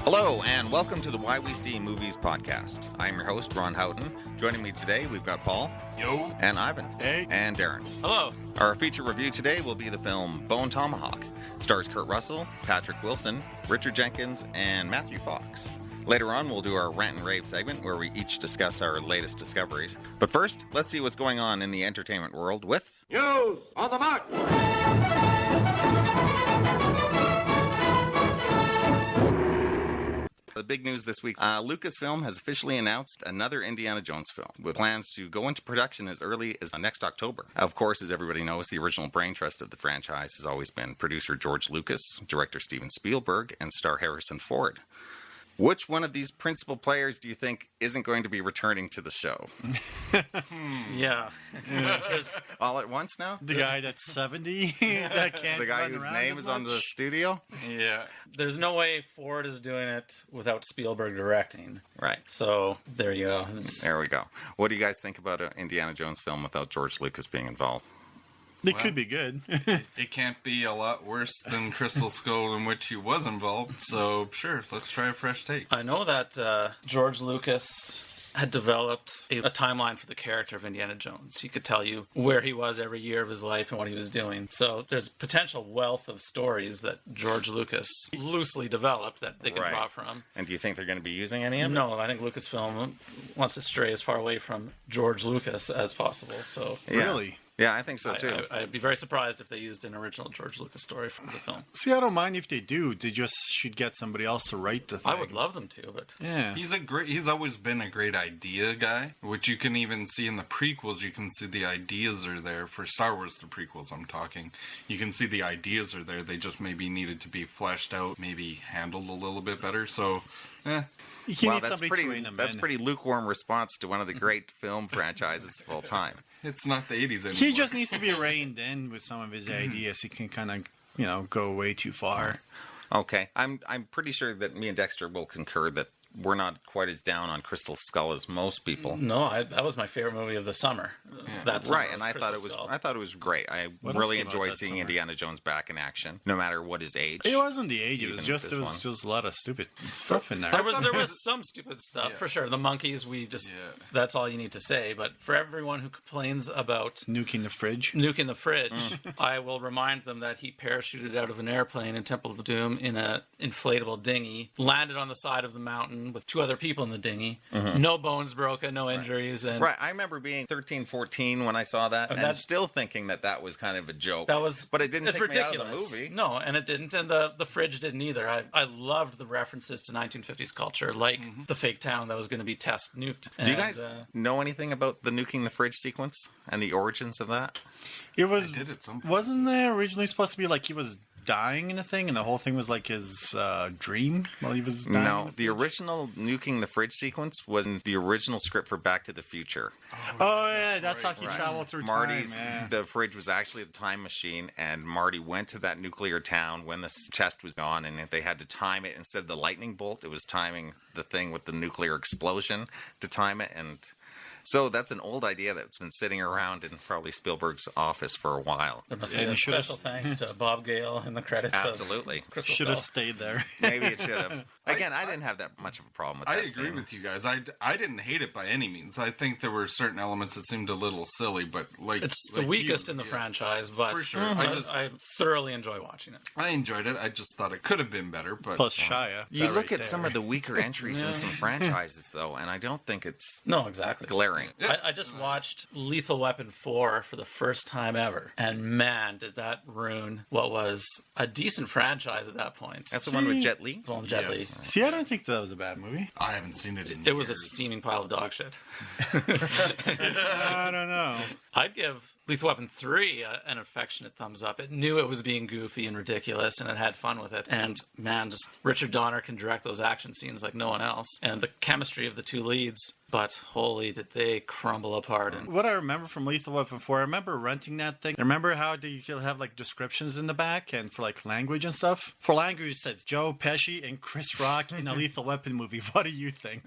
Hello, and welcome to the Why We See Movies podcast. I'm your host, Ron Houghton. Joining me today, we've got Paul. Yo. And Ivan. Hey. And Darren. Hello. Our feature review today will be the film Bone Tomahawk. It stars Kurt Russell, Patrick Wilson, Richard Jenkins, and Matthew Fox. Later on, we'll do our Rant Rave segment where we each discuss our latest discoveries. But first, let's see what's going on in the entertainment world with... News on the mark! The big news this week, Lucasfilm has officially announced another Indiana Jones film, with plans to go into production as early as next October. Of course, as everybody knows, the original brain trust of the franchise has always been producer George Lucas, director Steven Spielberg, and star Harrison Ford. Which one of these principal players do you think isn't going to be returning to the show? Yeah. All at once now? The guy that's 70 that can't The guy run whose around name as is on the much? studio? Yeah. There's no way Ford is doing it without Spielberg directing. Right. So there you go. There we go. What do you guys think about an Indiana Jones film without George Lucas being involved? It could be good. It can't be a lot worse than Crystal Skull, in which he was involved. So, sure, let's try a fresh take. I know that George Lucas had developed a timeline for the character of Indiana Jones. He could tell you where he was every year of his life and what he was doing. So there's potential wealth of stories that George Lucas loosely developed that they can draw from. And do you think they're going to be using any of it? No, I think Lucasfilm wants to stray as far away from George Lucas as possible. So Really? Yeah, I think so too. I'd be very surprised if they used an original George Lucas story from the film. See, I don't mind if they do. They just should get somebody else to write the thing. I would love them to, but Yeah. He's always been a great idea guy, which you can even see in the prequels. You can see the ideas are there for Star Wars. The prequels, I'm talking. You can see the ideas are there. They just maybe needed to be fleshed out, maybe handled a little bit better. So, You can Wow, need somebody to rein them that's in. pretty lukewarm response to one of the great film franchises of all time. it's not the 80s anymore. He just needs to be reined in with some of his ideas. He can kind of, go way too far. Okay, I'm pretty sure that me and Dexter will concur that we're not quite as down on Crystal Skull as most people. no, that was my favorite movie of the summer. That summer Right, and I thought it was great. I What really else came out enjoyed that seeing summer? Indiana Jones back in action, no matter what his age. It wasn't the age. It Even was just this there was one. just a lot of stupid stuff in there. There was some stupid stuff for sure. The monkeys, that's all you need to say. But for everyone who complains about Nuking the fridge. nuking the fridge, I will remind them that he parachuted out of an airplane in Temple of Doom in an inflatable dinghy, landed on the side of the mountain with two other people in the dinghy. No bones broken, no injuries, and Right, I remember being 13, 14 when I saw that, and still thinking that was kind of a joke. But it didn't it's take ridiculous. me out of the movie. No, and it didn't, and the fridge didn't either. I loved the references to 1950s culture, like the fake town that was going to be test nuked. Do you guys know anything about the nuking the fridge sequence and the origins of that? It was. I did at some point. Wasn't there originally supposed to be like he was dying in the thing, and the whole thing was like his dream while he was dying? No, in the fridge? original nuking the fridge sequence was in the original script for Back to the Future. Oh yeah, that's how he traveled through Marty's time. Yeah. the fridge was actually a time machine, and Marty went to that nuclear town when the test was gone, and they had to time it instead of the lightning bolt. It was timing the thing with the nuclear explosion to time it, and so that's an old idea that's been sitting around in probably Spielberg's office for a while. There must Yeah, be a you should've- special thanks to Bob Gale in the credits. Absolutely. Of Crystal Should have Skull. stayed there. Maybe it should have. Again, I didn't have that much of a problem with that I agree scene. with you guys. I didn't hate it by any means. I think there were certain elements that seemed a little silly, but It's the like weakest you, in the yeah. franchise, but For sure. I thoroughly enjoy watching it. I enjoyed it. I just thought it could have been better. But Plus Shia. You that look right at some there. of the weaker entries in some franchises, though, and I don't think it's No, exactly. glaring. I just watched Lethal Weapon 4 for the first time ever, and man, did that ruin what was a decent franchise at that point. That's the one with Jet Li? It's one with Jet Li. Yes. See, I don't think that was a bad movie. I haven't seen it in It was a years. steaming pile of dog shit. I don't know. I'd give Lethal Weapon 3 an affectionate thumbs up. It knew it was being goofy and ridiculous, and it had fun with it. And man, just Richard Donner can direct those action scenes like no one else. And the chemistry of the two leads, but holy did they crumble apart. And What I remember from Lethal Weapon 4, I remember renting that thing. Remember how you could have like descriptions in the back and for like language and stuff? For language, it said Joe Pesci and Chris Rock in a Lethal Weapon movie. What do you think?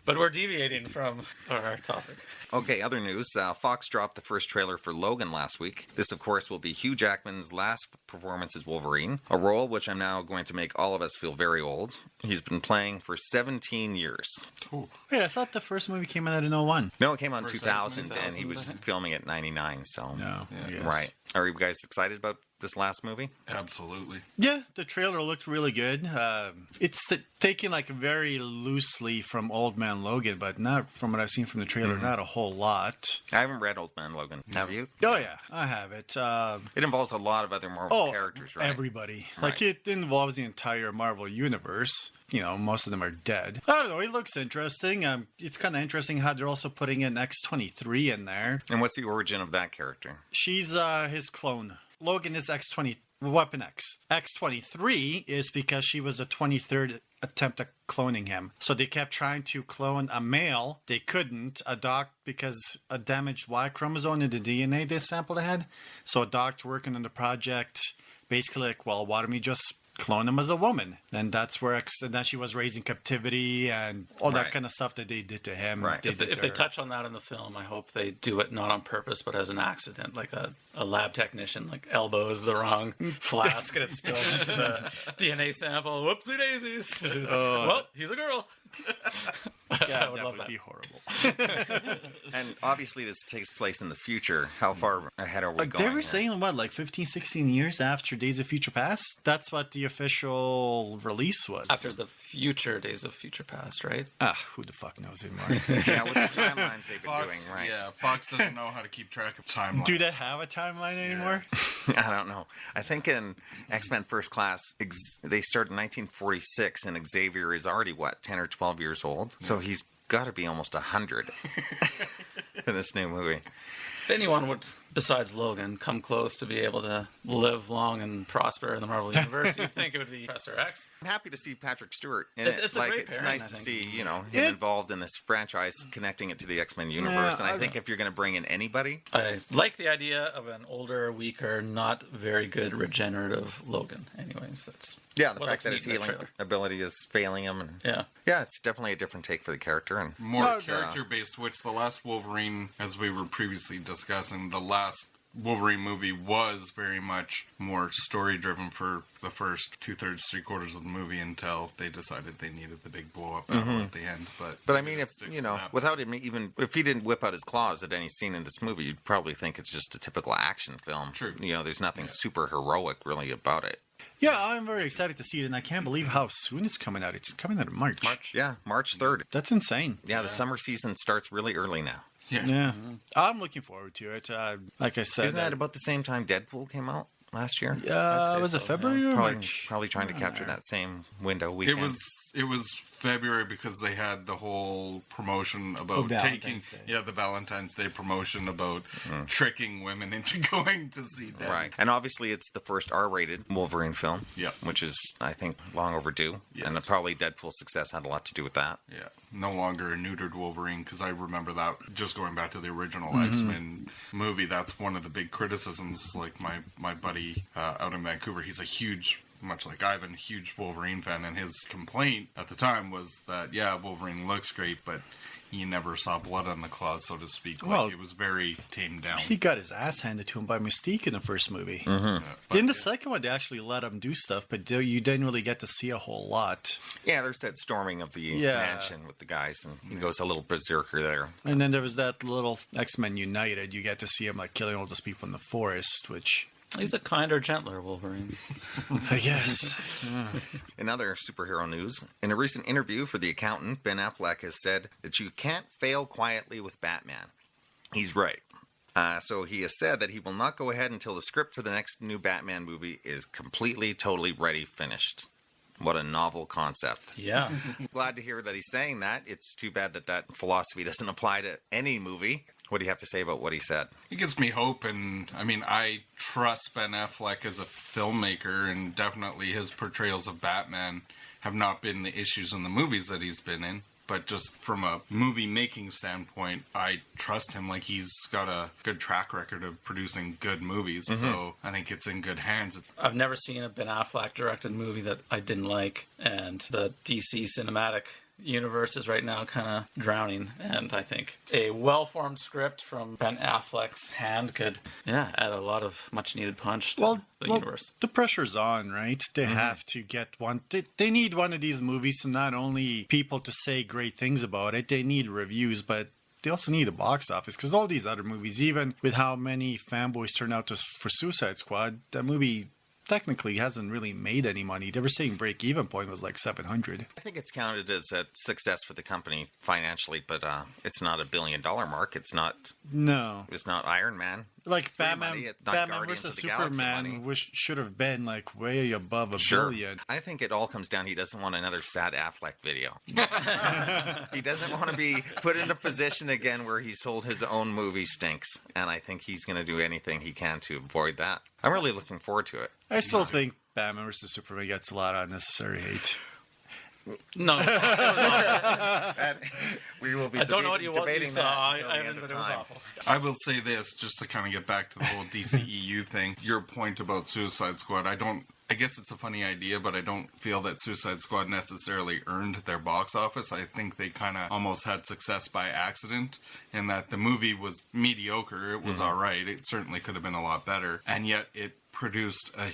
but we're deviating from our topic. Okay, other news, Fox dropped the first trailer for Logan last week. This, of course, will be Hugh Jackman's last performance as Wolverine, a role which I'm now going to make all of us feel very old. He's been playing for 17 years. Ooh. Wait, I thought the first movie came out in 01. No, it came out in First 2000, 2000, and he was I think. filming it in 99, so... No. Yes. Right. Are you guys excited about this last movie? Absolutely. Yeah, the trailer looked really good. It's taken like very loosely from Old Man Logan, but not from what I've seen from the trailer, not a whole lot. I haven't read Old Man Logan. Have you? Oh yeah, I have it. It involves a lot of other Marvel characters, right? Everybody. Right. Like it involves the entire Marvel universe. You know, most of them are dead. I don't know. It looks interesting. It's kind of interesting how they're also putting in X-23 in there. And what's the origin of that character? She's his clone. Logan is X-20, Weapon X. X-23 is because she was the 23rd attempt at cloning him. So they kept trying to clone a male. They couldn't. A doc, because a damaged Y chromosome in the DNA they sampled had. So a doctor working on the project basically like, well, why don't we just clone him as a woman? And that's where and then she was raised in captivity and all that kind of stuff that they did to him. Right. If they touch on that in the film, I hope they do it not on purpose, but as an accident, like a lab technician like elbows the wrong flask and it spills into the DNA sample. Whoopsie daisies. Well, he's a girl. Yeah, I would that love would that. be horrible. And obviously this takes place in the future. How far ahead are we Like going? they were here? saying, what, like 15, 16 years after Days of Future Past? That's what the official release was. After the future Days of Future Past, right? Who the fuck knows anymore? Yeah, with the timelines they've been Fox, doing, right? Yeah, Fox doesn't know how to keep track of timeline. Do they have a timeline anymore? I don't know. I think in X-Men First Class, they started in 1946, and Xavier is already, 10 or 12 years old? So he's got to be almost 100 in this new movie. If anyone would, besides Logan, come close to be able to live long and prosper in the Marvel Universe, you'd think it would be Professor X. I'm happy to see Patrick Stewart in It's- it. it's a great it's pairing, nice I to think. see, him It- involved in this franchise, connecting it to the X-Men universe. Yeah, and I think if you're going to bring in anybody, I like the idea of an older, weaker, not very good regenerative Logan. Anyways, that's the what fact looks that neat his in the healing trailer. ability is failing him, and Yeah. it's definitely a different take for the character. And More No, character-based, which the last Wolverine, as we were previously discussing, the last Wolverine movie was very much more story-driven for the first 2/3, 3/4 of the movie until they decided they needed the big blow-up battle at the end. But I mean, it if sticks to that. without him even if he didn't whip out his claws at any scene in this movie, you'd probably think it's just a typical action film. True. There's nothing super heroic really about it. Yeah, I'm very excited to see it, and I can't believe how soon it's coming out. It's coming out in March. Yeah, March 3rd. That's insane. Yeah, the summer season starts really early now. Yeah. I'm looking forward to it. Like I said, Isn't that about the same time Deadpool came out last year? was it February or March? Probably trying to capture that same window weekend. It was February because they had the whole promotion about taking Valentine's Day. the Valentine's Day promotion about tricking women into going to see Deadpool. Right. And obviously it's the first R-rated Wolverine film. Yep. Which is, I think, long overdue. Yeah. And probably Deadpool's success had a lot to do with that. Yeah, no longer a neutered Wolverine, because I remember that, just going back to the original X-Men movie, that's one of the big criticisms. Like my buddy out in Vancouver, he's a huge, much like Ivan, huge Wolverine fan, and his complaint at the time was that, Wolverine looks great, but you never saw blood on the claws, so to speak. Well, Like, it was very tamed down. He got his ass handed to him by Mystique in the first movie. Yeah, but In the second one, they actually let him do stuff, but you didn't really get to see a whole lot. Yeah, there's that storming of the mansion with the guys, and he goes a little berserker there. And then there was that little X-Men United. You get to see him like killing all those people in the forest, which He's a kinder, gentler Wolverine. I guess. In other superhero news, in a recent interview for The Accountant, Ben Affleck has said that you can't fail quietly with Batman. He's right. So he has said that he will not go ahead until the script for the next new Batman movie is completely, totally ready, finished. What a novel concept. Yeah. Glad to hear that he's saying that. It's too bad that that philosophy doesn't apply to any movie. What do you have to say about what he said? It gives me hope, and I mean, I trust Ben Affleck as a filmmaker, and definitely his portrayals of Batman have not been the issues in the movies that he's been in. But just from a movie-making standpoint, I trust him. Like, he's got a good track record of producing good movies, so I think it's in good hands. I've never seen a Ben Affleck directed movie that I didn't like, and the DC cinematic universe is right now kind of drowning, and I think a well-formed script from Ben Affleck's hand could, add a lot of much-needed punch to the universe. The pressure's on, right? They have to get one. They need one of these movies to not only people to say great things about it, they need reviews, but they also need a box office, because all these other movies, even with how many fanboys turn out for Suicide Squad, that movie technically hasn't really made any money. They were saying break-even point was like 700. I think it's counted as a success for the company financially, but it's not $1 billion mark. It's not. No. It's not Iron Man. Like Batman vs. Superman should have been like way above $1 billion. I think it all comes down. He doesn't want another sad Affleck video. He doesn't want to be put in a position again where he's told his own movie stinks, and I think he's going to do anything he can to avoid that. I'm really looking forward to it. I still think Batman vs. Superman gets a lot of unnecessary hate. No. We will be I don't know what you debating saw. that I haven't, but it was awful. I will say this, just to kind of get back to the whole DCEU thing. Your point about Suicide Squad, I guess it's a funny idea, but I don't feel that Suicide Squad necessarily earned their box office. I think they kind of almost had success by accident, in that the movie was mediocre. It was all right. It certainly could have been a lot better. And yet it produced a...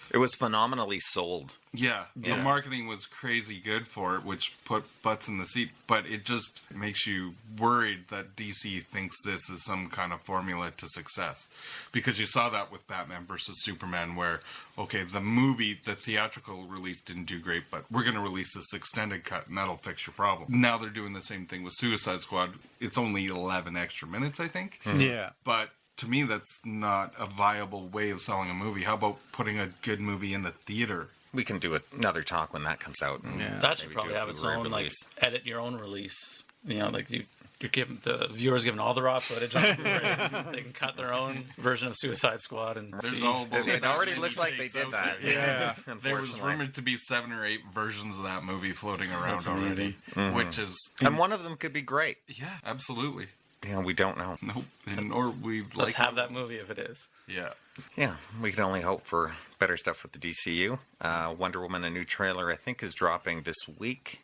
It was phenomenally sold. Yeah, the marketing was crazy good for it, which put butts in the seat. But it just makes you worried that DC thinks this is some kind of formula to success. Because you saw that with Batman vs. Superman, where, okay, the theatrical release didn't do great, but we're going to release this extended cut, and that'll fix your problem. Now they're doing the same thing with Suicide Squad. It's only 11 extra minutes, I think. Yeah. But... to me, that's not a viable way of selling a movie. How about putting a good movie in the theater? We can do another talk when that comes out. And that should probably have its own, like, edit your own release. You know, like you're giving the viewers given all the raw footage on the Blu-ray. They can cut their own version of Suicide Squad and it already looks like they did that. Yeah, there was rumored to be 7 or 8 versions of that movie floating around already, which is, and one of them could be great. Yeah, absolutely. Yeah, we don't know. Nope. Or we let's have that movie if it is. Yeah. Yeah, we can only hope for better stuff with the DCU. Wonder Woman, a new trailer, I think, is dropping this week.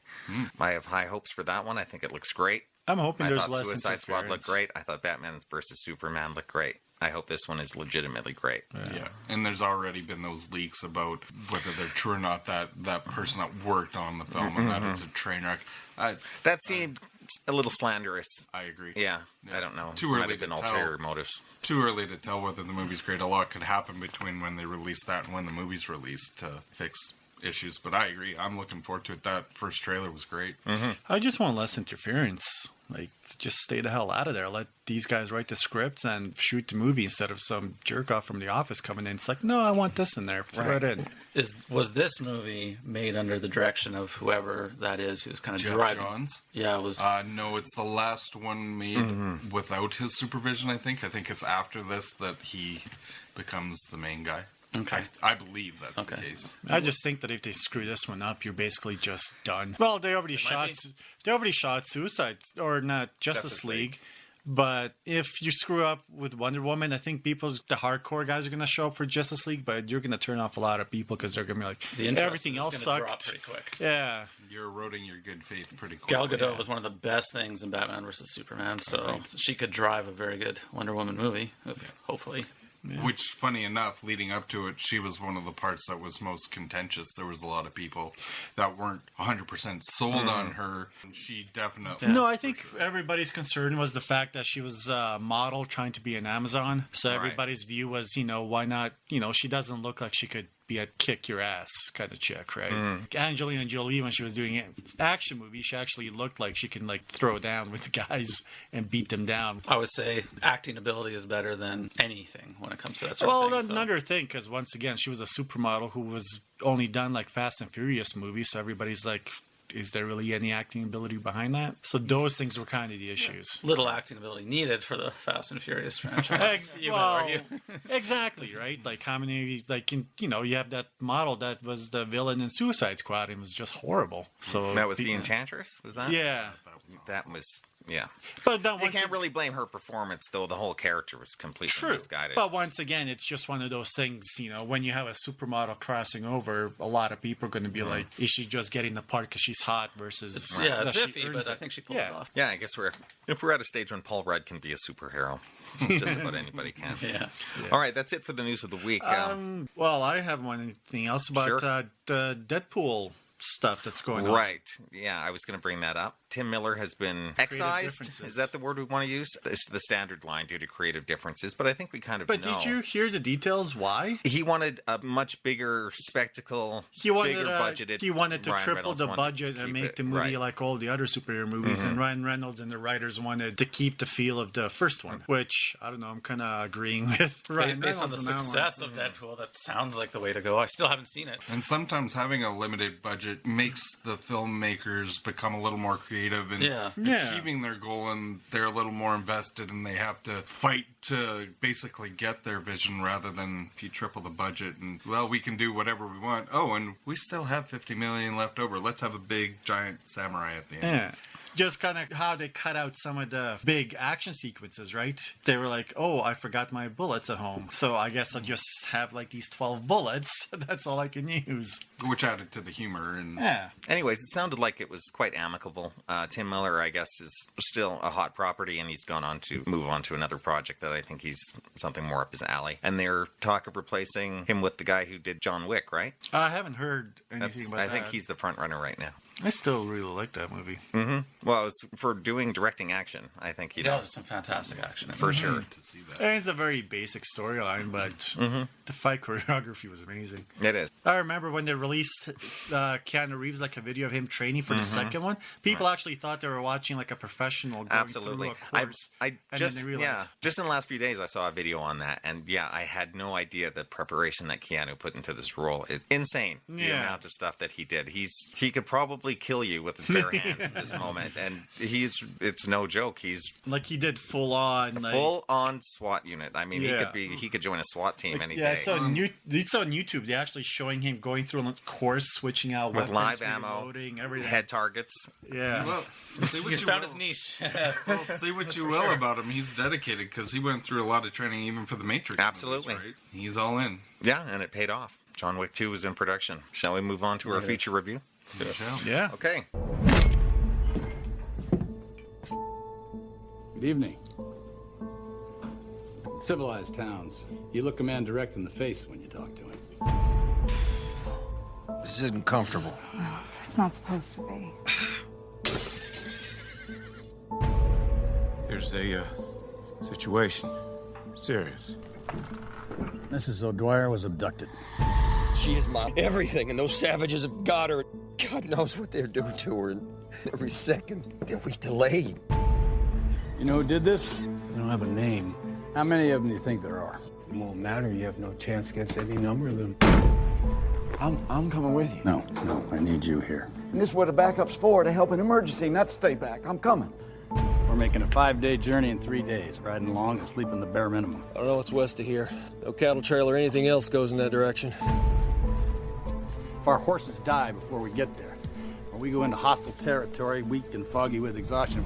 I have high hopes for that one. I think it looks great. I'm hoping there's less less Suicide Squad looked great. I thought Batman vs. Superman looked great. I hope this one is legitimately great. Yeah. And there's already been those leaks about whether they're true or not, that person that worked on the film and that it's a train wreck. That seemed a little slanderous. I agree. Yeah, I don't know. Too early Might have been ulterior motives. Too early to tell whether the movie's great. A lot could happen between when they release that and when the movie's released to fix issues. But I agree. I'm looking forward to it. That first trailer was great. I just want less interference. Like, just stay the hell out of there. Let these guys write the script and shoot the movie instead of some jerk off from the office coming in. It's like, no, I want this in there. Throw it in. Was this movie made under the direction of whoever that is who's kind of Jeff driving? Johns? Yeah, it was. No, it's the last one made without his supervision, I think. I think it's after this that he becomes the main guy. Okay. I believe that's the case. I just think that if they screw this one up, you're basically just done. Well, they already shot Suicide, or not, Justice League. But if you screw up with Wonder Woman, I think the hardcore guys are going to show up for Justice League, but you're going to turn off a lot of people because they're going to be like, everything else sucked. Drop pretty quick. Yeah. You're eroding your good faith pretty quick. Gal Gadot was one of the best things in Batman vs. Superman, so she could drive a very good Wonder Woman movie, hopefully. Yeah. Which, funny enough, leading up to it, she was one of the parts that was most contentious. There was a lot of people that weren't 100% sold on her. She definitely... No, I think everybody's concern was the fact that she was a model trying to be an Amazon. So everybody's view was, why not, she doesn't look like she could be a kick-your-ass kind of chick, right? Angelina Jolie, when she was doing action movies, she actually looked like she can, throw down with guys and beat them down. I would say acting ability is better than anything when it comes to that sort of thing. Well, another thing, because once again, she was a supermodel who was only done, Fast and Furious movies, so everybody's like... is there really any acting ability behind that? So those things were kind of the issues. Little acting ability needed for the Fast and Furious franchise. Exactly, right? How many, you have that model that was the villain in Suicide Squad and was just horrible. So that was the Enchantress, was that? Yeah. That was Yeah. But then You once can't really blame her performance, though. The whole character was completely True. misguided. But once again, it's just one of those things, when you have a supermodel crossing over, a lot of people are going to be like, is she just getting the part because she's hot versus... It's she iffy, earns but I it. think she pulled it off. Yeah, I guess if we're at a stage when Paul Rudd can be a superhero. Just about anybody can. Yeah. All right, that's it for the news of the week. Well, I have one thing else about Sure. the Deadpool stuff that's going on. Right. Yeah, I was going to bring that up. Tim Miller has been excised. differences. Is that the word we want to use? It's the standard line due to creative differences, but I think we kind of But know. did you hear the details why? He wanted a much bigger spectacle, He wanted bigger budgeted. he wanted to Ryan triple Reynolds the wanted budget to and keep make it. the movie Right. like all the other superhero movies, and Ryan Reynolds and the writers wanted to keep the feel of the first one, which, I don't know, I'm kind of agreeing with Ryan Based on Reynolds the on that success one. of Deadpool, that sounds like the way to go. I still haven't seen it. And sometimes having a limited budget makes the filmmakers become a little more creative and Yeah. achieving their goal, and they're a little more invested, and they have to fight to basically get their vision rather than if you triple the budget and, well, we can do whatever we want. Oh, and we still have $50 million left over. Let's have a big, giant samurai at the end. Yeah. Just kind of how they cut out some of the big action sequences, right? They were like, oh, I forgot my bullets at home. So I guess I'll just have like these 12 bullets. That's all I can use. Which added to the humor. And Yeah. Anyways, it sounded like it was quite amicable. Tim Miller, I guess, is still a hot property, and he's gone on to move on to another project that I think he's something more up his alley. And they're talk of replacing him with the guy who did John Wick, right? I haven't heard anything about I that. think he's the front runner right now. I still really like that movie. Well, it's for directing action. I think he Yeah, does there's some fantastic action. In for it. sure. to see that. And it's a very basic storyline, but the fight choreography was amazing. It is. I remember when they released Keanu Reeves, like a video of him training for the second one. People actually thought they were watching like a professional going Absolutely. through a course. I and just then they realized, just in the last few days I saw a video on that, and I had no idea the preparation that Keanu put into this role. It's insane the Yeah. amount of stuff that he did. He could probably kill you with his bare hands at this moment, and it's no joke. He's like he did full on, like, full on SWAT unit. I mean, Yeah. he could join a SWAT team any yeah, day. it's on YouTube. They're actually showing him going through a course, switching out With weapons, live ammo, reloading, everything. head targets. Yeah. Well, see what He's you found will. his niche. Well, say what you will about him. He's dedicated because he went through a lot of training even for the Matrix. Absolutely. movies, right? He's all in. Yeah, and it paid off. John Wick 2 is in production. Shall we move on to our feature review? Yeah. Okay. Good evening. Civilized towns, you look a man direct in the face when you talk to him. This isn't comfortable. It's not supposed to be. Here's a situation. Serious. Mrs. O'Dwyer was abducted. She is my everything, and those savages have got her. God knows what they're doing to her, and every second that we delay. You know who did this? You don't have a name. How many of them do you think there are? It won't matter. You have no chance against any number of them. I'm coming with you. No, I need you here. And this is what the backup's for, to help an emergency, not stay back. I'm coming. We're making a 5-day journey in 3 days, riding along and sleeping the bare minimum. I don't know what's west of here. No cattle trail or anything else goes in that direction. If our horses die before we get there, or we go into hostile territory, weak and foggy with exhaustion,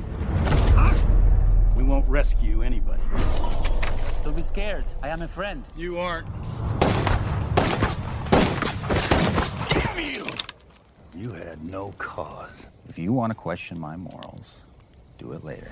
we won't rescue anybody. Don't be scared. I am a friend. You aren't. Damn you! You had no cause. If you want to question my morals, do it later.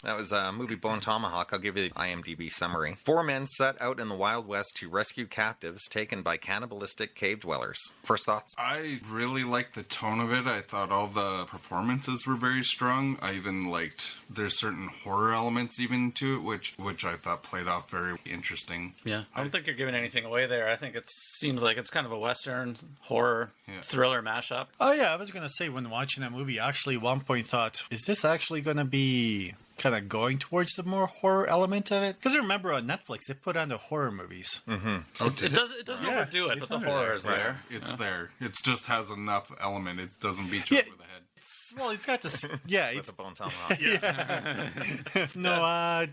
That was a movie Bone Tomahawk. I'll give you the IMDb summary. 4 men set out in the Wild West to rescue captives taken by cannibalistic cave dwellers. First thoughts? I really liked the tone of it. I thought all the performances were very strong. I even liked there's certain horror elements even to it, which I thought played off very interesting. Yeah, I don't think you're giving anything away there. I think it seems like it's kind of a Western horror thriller mashup. Oh yeah, I was gonna say when watching that movie, I actually at one point thought, is this actually gonna be kind of going towards the more horror element of it? Because I remember on Netflix they put on the horror movies. It doesn't overdo it, but it's the under horror there. is there. It's there. It just has enough element. It doesn't beat you Yeah. over the head. it's got this. Yeah, with it's the Bone Tomahawk. no.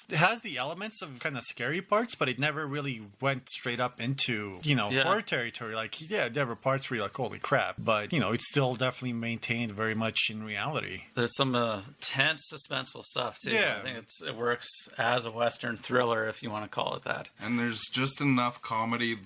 It has the elements of kind of scary parts, but it never really went straight up into horror territory. Like there were parts where you're like, holy crap, but it's still definitely maintained very much in reality. There's some tense, suspenseful stuff too. Yeah. I think it works as a Western thriller, if you want to call it that. And there's just enough comedy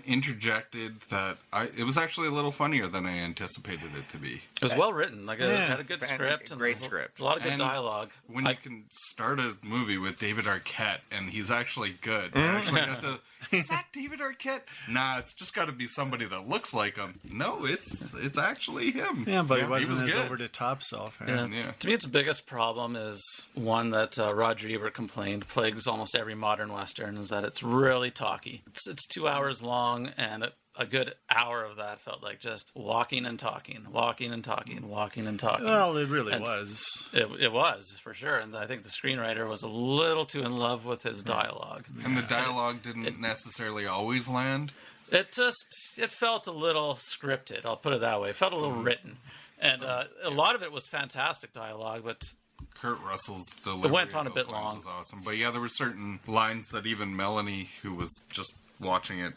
interjected that it was actually a little funnier than I anticipated it to be. It was well written. Like it had a good script. And Great script. A lot of good dialogue. When you can start a movie with David Arquette and he's actually good. I actually got to, is that David Arquette? Nah, it's just got to be somebody that looks like him. No, it's actually him. Yeah, but he wasn't was as good. over the top self. Yeah. To me, its biggest problem is one that Roger Ebert complained plagues almost every modern Western, is that it's really talky. It's 2 hours long, and a good hour of that felt like just walking and talking, walking and talking, walking and talking. Well, it really was. It was, for sure. And I think the screenwriter was a little too in love with his dialogue. And the dialogue didn't necessarily always land. It felt a little scripted, I'll put it that way. It felt a little written. And a lot of it was fantastic dialogue, but Kurt Russell's delivery went on a of those bit lines long. was awesome. But yeah, there were certain lines that even Melanie, who was just watching it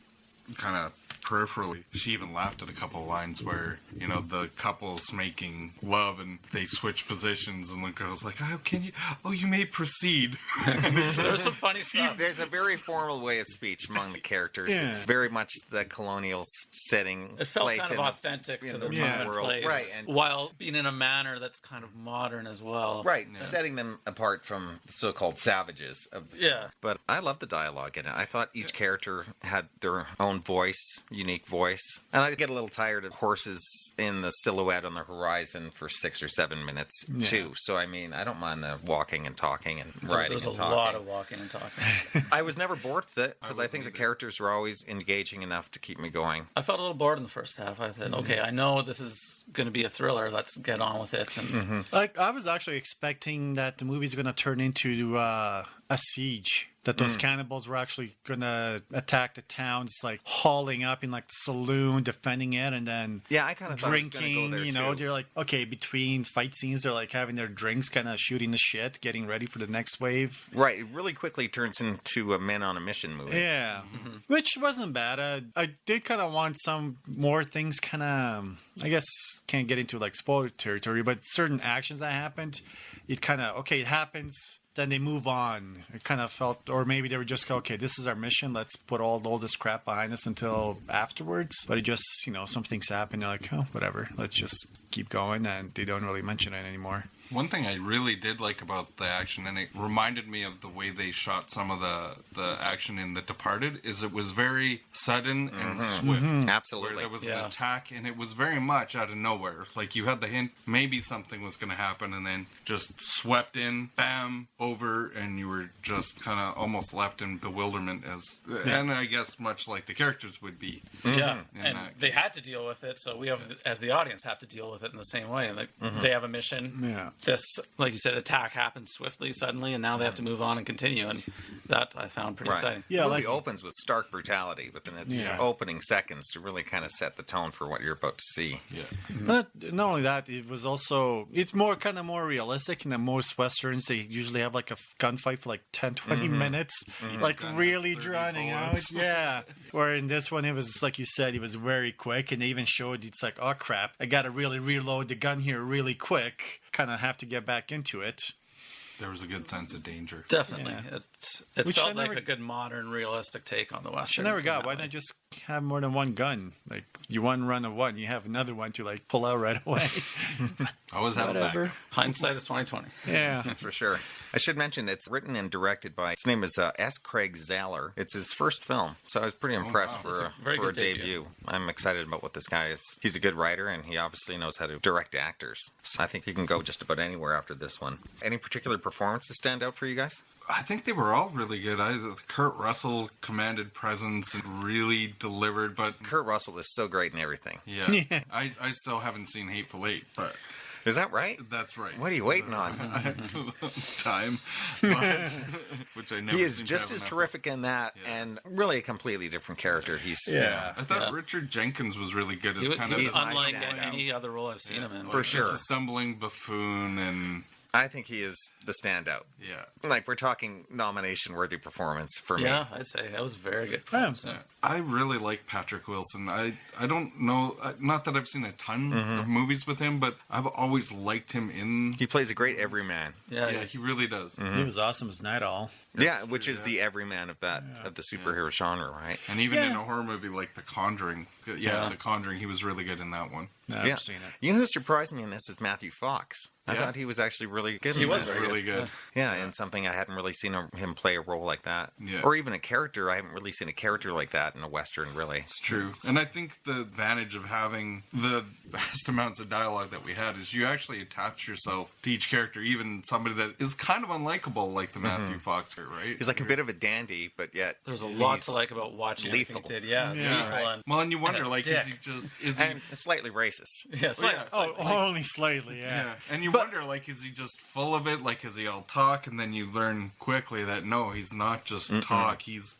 kind of peripherally, she even laughed at a couple of lines where, the couple's making love and they switch positions and the girl's like, you may proceed. There's some funny stuff. There's a very formal way of speech among the characters. Yeah. It's very much the colonial setting. It felt place kind of authentic to the time and world. place, Right, and while being in a manner that's kind of modern as well. Right, setting them apart from the so-called savages of the film. But I love the dialogue in it. I thought each character had their own voice, unique voice. And I get a little tired of horses in the silhouette on the horizon for 6 or 7 minutes, too. So, I mean, I don't mind the walking and talking and riding There's and a talking. lot of walking and talking. I was never bored with it, because I think the characters were always engaging enough to keep me going. I felt a little bored in the first half. I thought, okay, I know this is going to be a thriller. Let's get on with it. And Like, I was actually expecting that the movie's going to turn into a siege. That those cannibals were actually going to attack the town, just like hauling up in like the saloon, defending it, and then I kind of drinking. Go there too. They're like, okay, between fight scenes, they're like having their drinks, kind of shooting the shit, getting ready for the next wave. Right, it really quickly turns into a Men on a Mission movie. Yeah, which wasn't bad. I did kind of want some more things, kind of. I guess can't get into like spoiler territory, but certain actions that happened, it kind of it happens. Then they move on. It kind of felt, or maybe they were just, okay, this is our mission. Let's put all this crap behind us until afterwards. But it just, some things happen. You're like, oh, whatever. Let's just keep going. And they don't really mention it anymore. One thing I really did like about the action, and it reminded me of the way they shot some of the action in The Departed, is it was very sudden and swift. Absolutely. Where there was an attack, and it was very much out of nowhere. Like, you had the hint, maybe something was going to happen, and then just swept in, bam, over, and you were just kind of almost left in bewilderment, and I guess much like the characters would be. Yeah, and they had to deal with it, so we have, as the audience, have to deal with it in the same way. Like, they have a mission. Yeah. This, like you said, attack happens swiftly, suddenly, and now they have to move on and continue, and that I found pretty exciting. Yeah, the movie opens with stark brutality within its opening seconds to really kind of set the tone for what you're about to see. Not only that, it was also, it's kind of more realistic. In most Westerns, they usually have like a gunfight for like 10, 20 minutes, like really drowning out. Yeah. Where in this one, it was, like you said, it was very quick, and they even showed it's like, oh crap, I got to really reload the gun here really quick. Kind of have to get back into it. There was a good sense of danger. Definitely. It felt like a good modern, realistic take on the Western. I never got. Why not just have more than one gun? Like, you one run of one, you have another one to, like, pull out right away. Always have a back. Hindsight is 20/20. Yeah. That's for sure. I should mention, it's written and directed by, his name is S. Craig Zahler. It's his first film, so I was pretty impressed for a debut. I'm excited about what this guy is. He's a good writer, and he obviously knows how to direct actors. So I think he can go just about anywhere after this one. Any particular performances stand out for you guys? I think they were all really good. Kurt Russell commanded presence and really delivered, but Kurt Russell is so great in everything. Yeah. I still haven't seen Hateful Eight, but Is that right? That's right. What are you waiting on? Time. But, which I never He is seem to just have as enough terrific in that, and really a completely different character. He's I thought Richard Jenkins was really good as kind of He's the unlike standout. any other role I've seen him in. For just sure. a stumbling buffoon, and I think he is the standout. yeah. Like, we're talking nomination-worthy performance for me. Yeah, I'd say that was a very good performance. Yeah. I really like Patrick Wilson. I don't know, not that I've seen a ton of movies with him, but I've always liked him in. He plays a great everyman. Yeah, Yeah, he really does. He was awesome as Night Owl. Yeah, which is the everyman of that of the superhero genre, right? And even in a horror movie like The Conjuring, The Conjuring, he was really good in that one. No, I've seen it. You know who surprised me in this was Matthew Fox. I thought he was actually really good. He in was this. very Really good. Yeah, and something I hadn't really seen him play a role like that. Yeah. Or even a character. I haven't really seen a character like that in a Western, really. It's true. And I think the advantage of having the vast amounts of dialogue that we had is you actually attach yourself to each character, even somebody that is kind of unlikable, like the Matthew Fox character, right? He's like a bit of a dandy, but yet There's a lot he's to like about watching lethal. everything he did. Yeah, lethal Right. and Well, and you wonder, and a like, dick. is he just, is he, and slightly racist. yeah, slightly, Only slightly, yeah. And you wonder, like, is he just full of it? Like, is he all talk? And then you learn quickly that no, he's not just talk. He's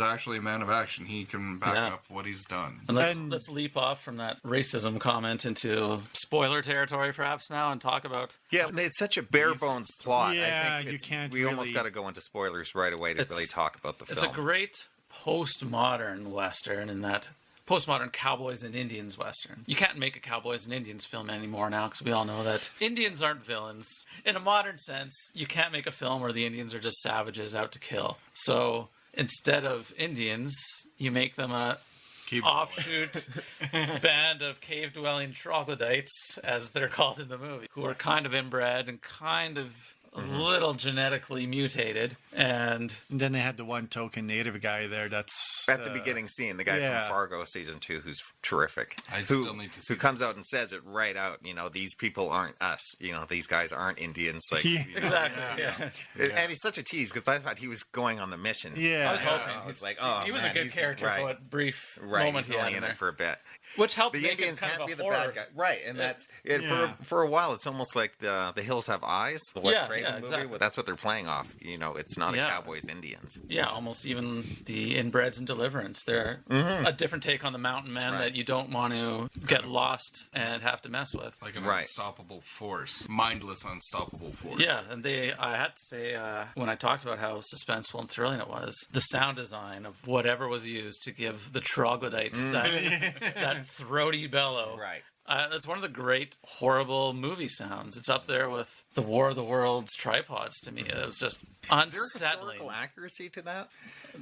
actually a man of action. He can back up what he's done. And let's leap off from that racism comment into spoiler territory, perhaps now, and talk about. Yeah, it's such a bare bones plot. Yeah, I think you can't we almost really- got to go into spoilers right away to really talk about the film. It's a great postmodern Western in that. Postmodern cowboys and Indians Western. You can't make a cowboys and Indians film anymore now because we all know that Indians aren't villains. In a modern sense, you can't make a film where the Indians are just savages out to kill. So instead of Indians, you make them a offshoot band of cave-dwelling troglodytes, as they're called in the movie, who are kind of inbred and kind of a little genetically mutated, and then they had the one token native guy there that's at the beginning scene, the guy from Fargo season 2, who's terrific. Still need to see who comes out and says it right out. You know, these people aren't us. You know, these guys aren't Indians. Like exactly. And he's such a tease because I thought he was going on the mission. Yeah, I was hoping. I was like, oh, he was man, a good character for what brief moment he's he had only in in it there. for a bit. Which helped the make Indians it kind can't of be a the horror. bad guy, right? And that's it. For a while, it's almost like the Hills Have Eyes, the Wes Craven movie. exactly. That's what they're playing off. You know, it's not a Cowboys Indians. Yeah, almost even the Inbreds in Deliverance. They're a different take on the mountain men that you don't want to get lost and have to mess with. Like an unstoppable force, mindless unstoppable force. Yeah, and I had to say, when I talked about how suspenseful and thrilling it was, the sound design of whatever was used to give the troglodytes that throaty bellow. Right. That's one of the great, horrible movie sounds. It's up there with the War of the Worlds tripods to me. It was just unsettling. Is there historical accuracy to that?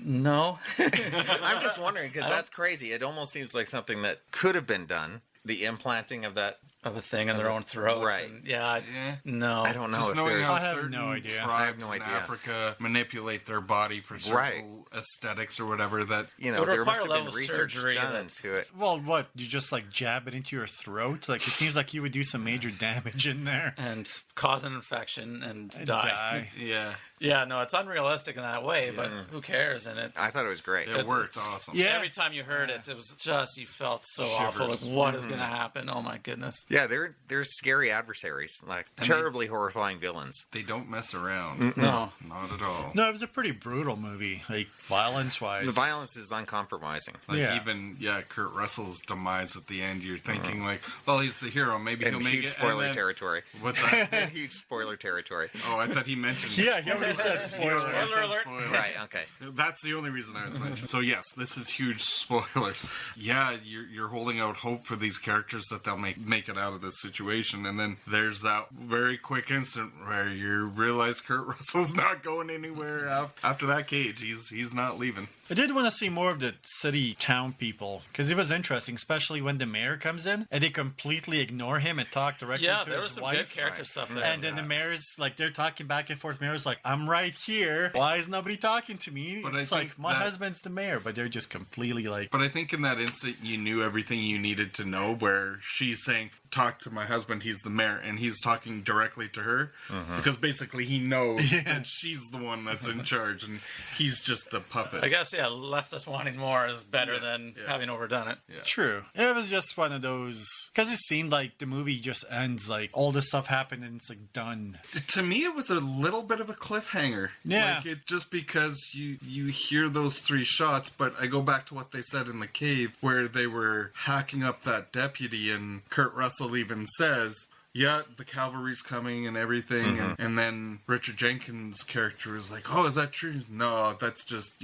No. I'm just wondering, because that's crazy. It almost seems like something that could have been done. The implanting of that. Of a thing in their own throats. Right. And, no. I don't know Just if knowing there's... how I have certain no idea. tribes I have no in idea. Africa manipulate their body for certain aesthetics or whatever that... You It know, would there must require have a been level of research surgery done that- into it. Well, what? You just like jab it into your throat? Like it seems like you would do some major damage in there And cause an infection and die. Yeah. Yeah, no, it's unrealistic in that way, but who cares? And it's... I thought it was great. It worked awesome. Yeah. Every time you heard it, it was just, you felt so awful. Like, what is going to happen? Oh, my goodness. Yeah, they're scary adversaries, like terribly horrifying villains. They don't mess around. No. Not at all. No, it was a pretty brutal movie, like violence-wise. The violence is uncompromising. Like even Kurt Russell's demise at the end, you're thinking like, well, he's the hero. Maybe In he'll make huge it. spoiler and then- territory. What's that? In huge spoiler territory. Oh, I thought he mentioned. Yeah, he already said spoiler. Spoiler alert. Right, okay. That's the only reason I was mentioning. So yes, this is huge spoilers. Yeah, you're holding out hope for these characters that they'll make it out of this situation, and then there's that very quick instant where you realize Kurt Russell's not going anywhere after that cage. He's not leaving. I did want to see more of the city town people because it was interesting, especially when the mayor comes in and they completely ignore him and talk directly Yeah, to there was his some wife. good character stuff there. And then the mayor's like, they're talking back and forth. Mayor's like, I'm right here. Why is nobody talking to me? But I it's think like, my that- husband's the mayor, but they're just completely like. But I think in that instant, you knew everything you needed to know, where she's saying, talk to my husband, he's the mayor, and he's talking directly to her, because basically he knows that she's the one that's in charge, and he's just the puppet. I guess, left us wanting more is better than having overdone it. Yeah. True. It was just one of those, because it seemed like the movie just ends, like all this stuff happened and it's like done. To me, it was a little bit of a cliffhanger. Yeah. Like just because you hear those 3 shots, but I go back to what they said in the cave where they were hacking up that deputy, and Kurt Russell even says, yeah, the cavalry's coming and everything. And then Richard Jenkins' character is like, oh, is that true? No, that's just,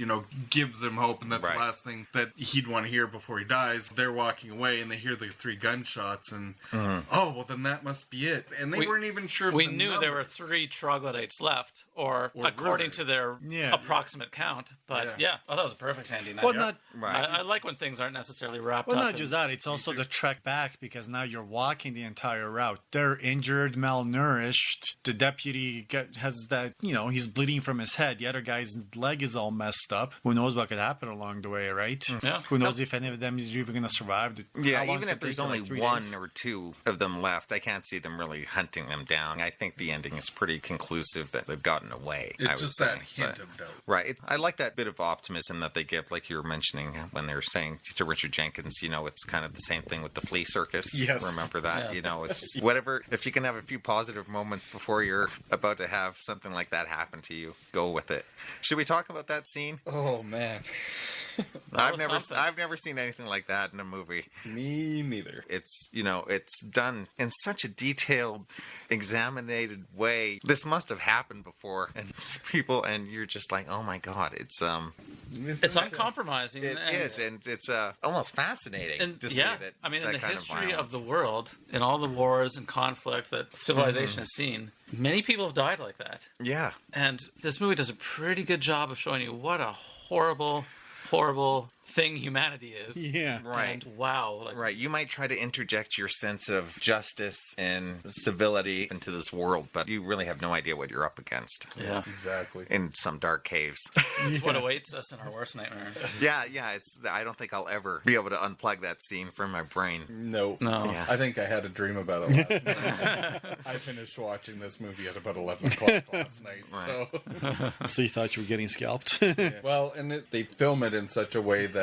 gives them hope. And that's the last thing that he'd want to hear before he dies. They're walking away and they hear the 3 gunshots and, oh, well, then that must be it. And they weren't even sure. We knew there were 3 troglodytes left, or according to their approximate count. But that was a perfect ending. Well, I like when things aren't necessarily wrapped well, up. not just that. It's also the trek back, because now you're walking the entire route. They're injured, malnourished. The deputy has that, he's bleeding from his head. The other guy's leg is all messed up. Who knows what could happen along the way, right? Yeah. Who knows if any of them is even going to survive? Even if there's only 1 or 2 of them left, I can't see them really hunting them down. I think the ending is pretty conclusive that they've gotten away. It's just that hint of doubt. Right. I like that bit of optimism that they give, like you were mentioning when they were saying to Richard Jenkins, it's kind of the same thing with the flea circus. Yes. Remember that? Yeah. It's whatever. If you can have a few positive moments before you're about to have something like that happen to you, go with it. Should we talk about that scene? Oh, man. I've never seen anything like that in a movie. Me neither. It's it's done in such a detailed, examinated way. This must have happened before, and you're just like, oh my god, it's uncompromising. It is, and it's almost fascinating to see that. I mean, that in the kind history of of the world, in all the wars and conflict that civilization has seen, many people have died like that. Yeah, and this movie does a pretty good job of showing you what a horrible thing humanity is. Yeah. Right. And wow. Right. You might try to interject your sense of justice and civility into this world, but you really have no idea what you're up against. Yeah. Exactly. In some dark caves. It's what awaits us in our worst nightmares. Yeah. I don't think I'll ever be able to unplug that scene from my brain. No. Yeah. I think I had a dream about it last night. I finished watching this movie at about 11 o'clock last night. Right. So you thought you were getting scalped? Yeah. Well, and they film it in such a way that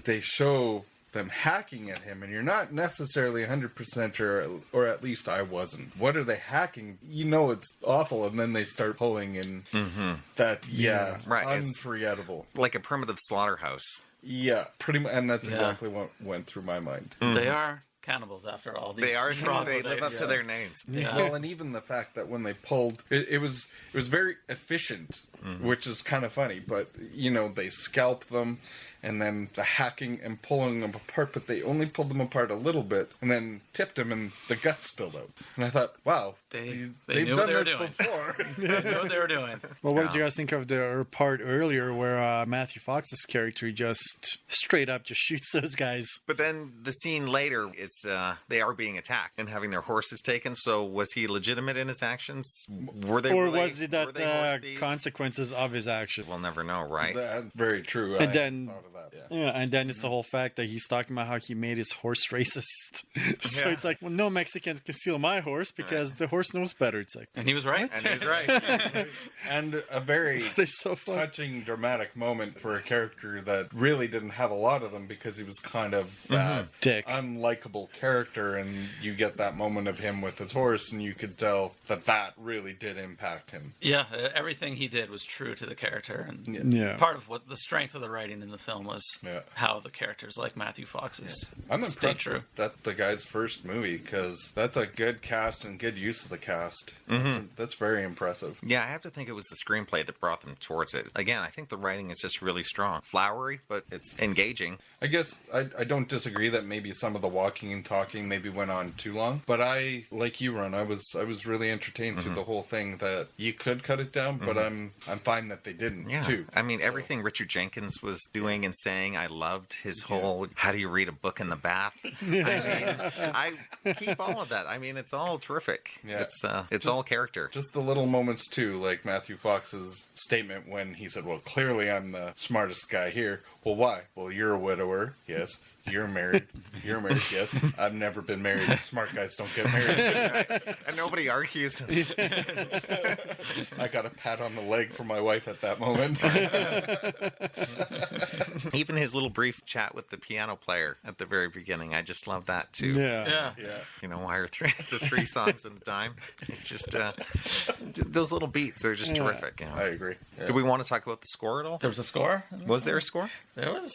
they show them hacking at him, and you're not necessarily 100% sure, or at least I wasn't. What are they hacking? It's awful, and then they start pulling, and that, right. Unforgettable. It's like a primitive slaughterhouse. Yeah, pretty much, and that's exactly what went through my mind. They are cannibals after all. These they are. troglodytes. They live up to their names. Yeah. Well, and even the fact that when they pulled, it was very efficient, which is kind of funny. But they scalped them, and then the hacking and pulling them apart. But they only pulled them apart a little bit, and then tipped them, and the guts spilled out. And I thought, wow, they they've knew done what they were this doing. before. They knew what they were doing. Well, what did you guys think of the part earlier where Matthew Fox's character just straight up just shoots those guys? But then the scene later, it's they are being attacked and having their horses taken. So was he legitimate in his actions? Were they? Or really, was it that consequences of his action? We'll never know, right? That's very true. And then, thought of that. yeah, and then it's the whole fact that he's talking about how he made his horse racist. So it's like, well, no Mexicans can steal my horse because the horse knows better. It's like, and he was right. And he was right. And a very so touching, dramatic moment for a character that really didn't have a lot of them, because he was kind of that dick, unlikable character, and you get that moment of him with his horse, and you could tell that really did impact him. Yeah, everything he did was true to the character, and part of what the strength of the writing in the film was how the characters like Matthew Fox's I'm stay impressed true. That's the guy's first movie, because that's a good cast and good use of the cast. That's very impressive. Yeah, I have to think it was the screenplay that brought them towards it. Again, I think the writing is just really strong. Flowery, but it's engaging. I guess I don't disagree that maybe some of the walking and talking maybe went on too long, but I, like you, Ron, I was really entertained through the whole thing. That you could cut it down, but I'm fine that they didn't too. I mean, everything Richard Jenkins was doing and saying, I loved his whole how do you read a book in the bath. I mean, I keep all of that. I mean, it's all terrific. Yeah. It's all character. Just the little moments too, like Matthew Fox's statement when he said, well, clearly I'm the smartest guy here. Well, why? Well, you're a widower. Yes. You're married. You're married, yes. I've never been married. Smart guys don't get married. And nobody argues. I got a pat on the leg from my wife at that moment. Even his little brief chat with the piano player at the very beginning, I just love that too. Yeah. You know, why are the three songs at a time? It's just those little beats are just terrific. You know? I agree. Yeah. Do we want to talk about the score at all? There was a score? Was there a score? There was.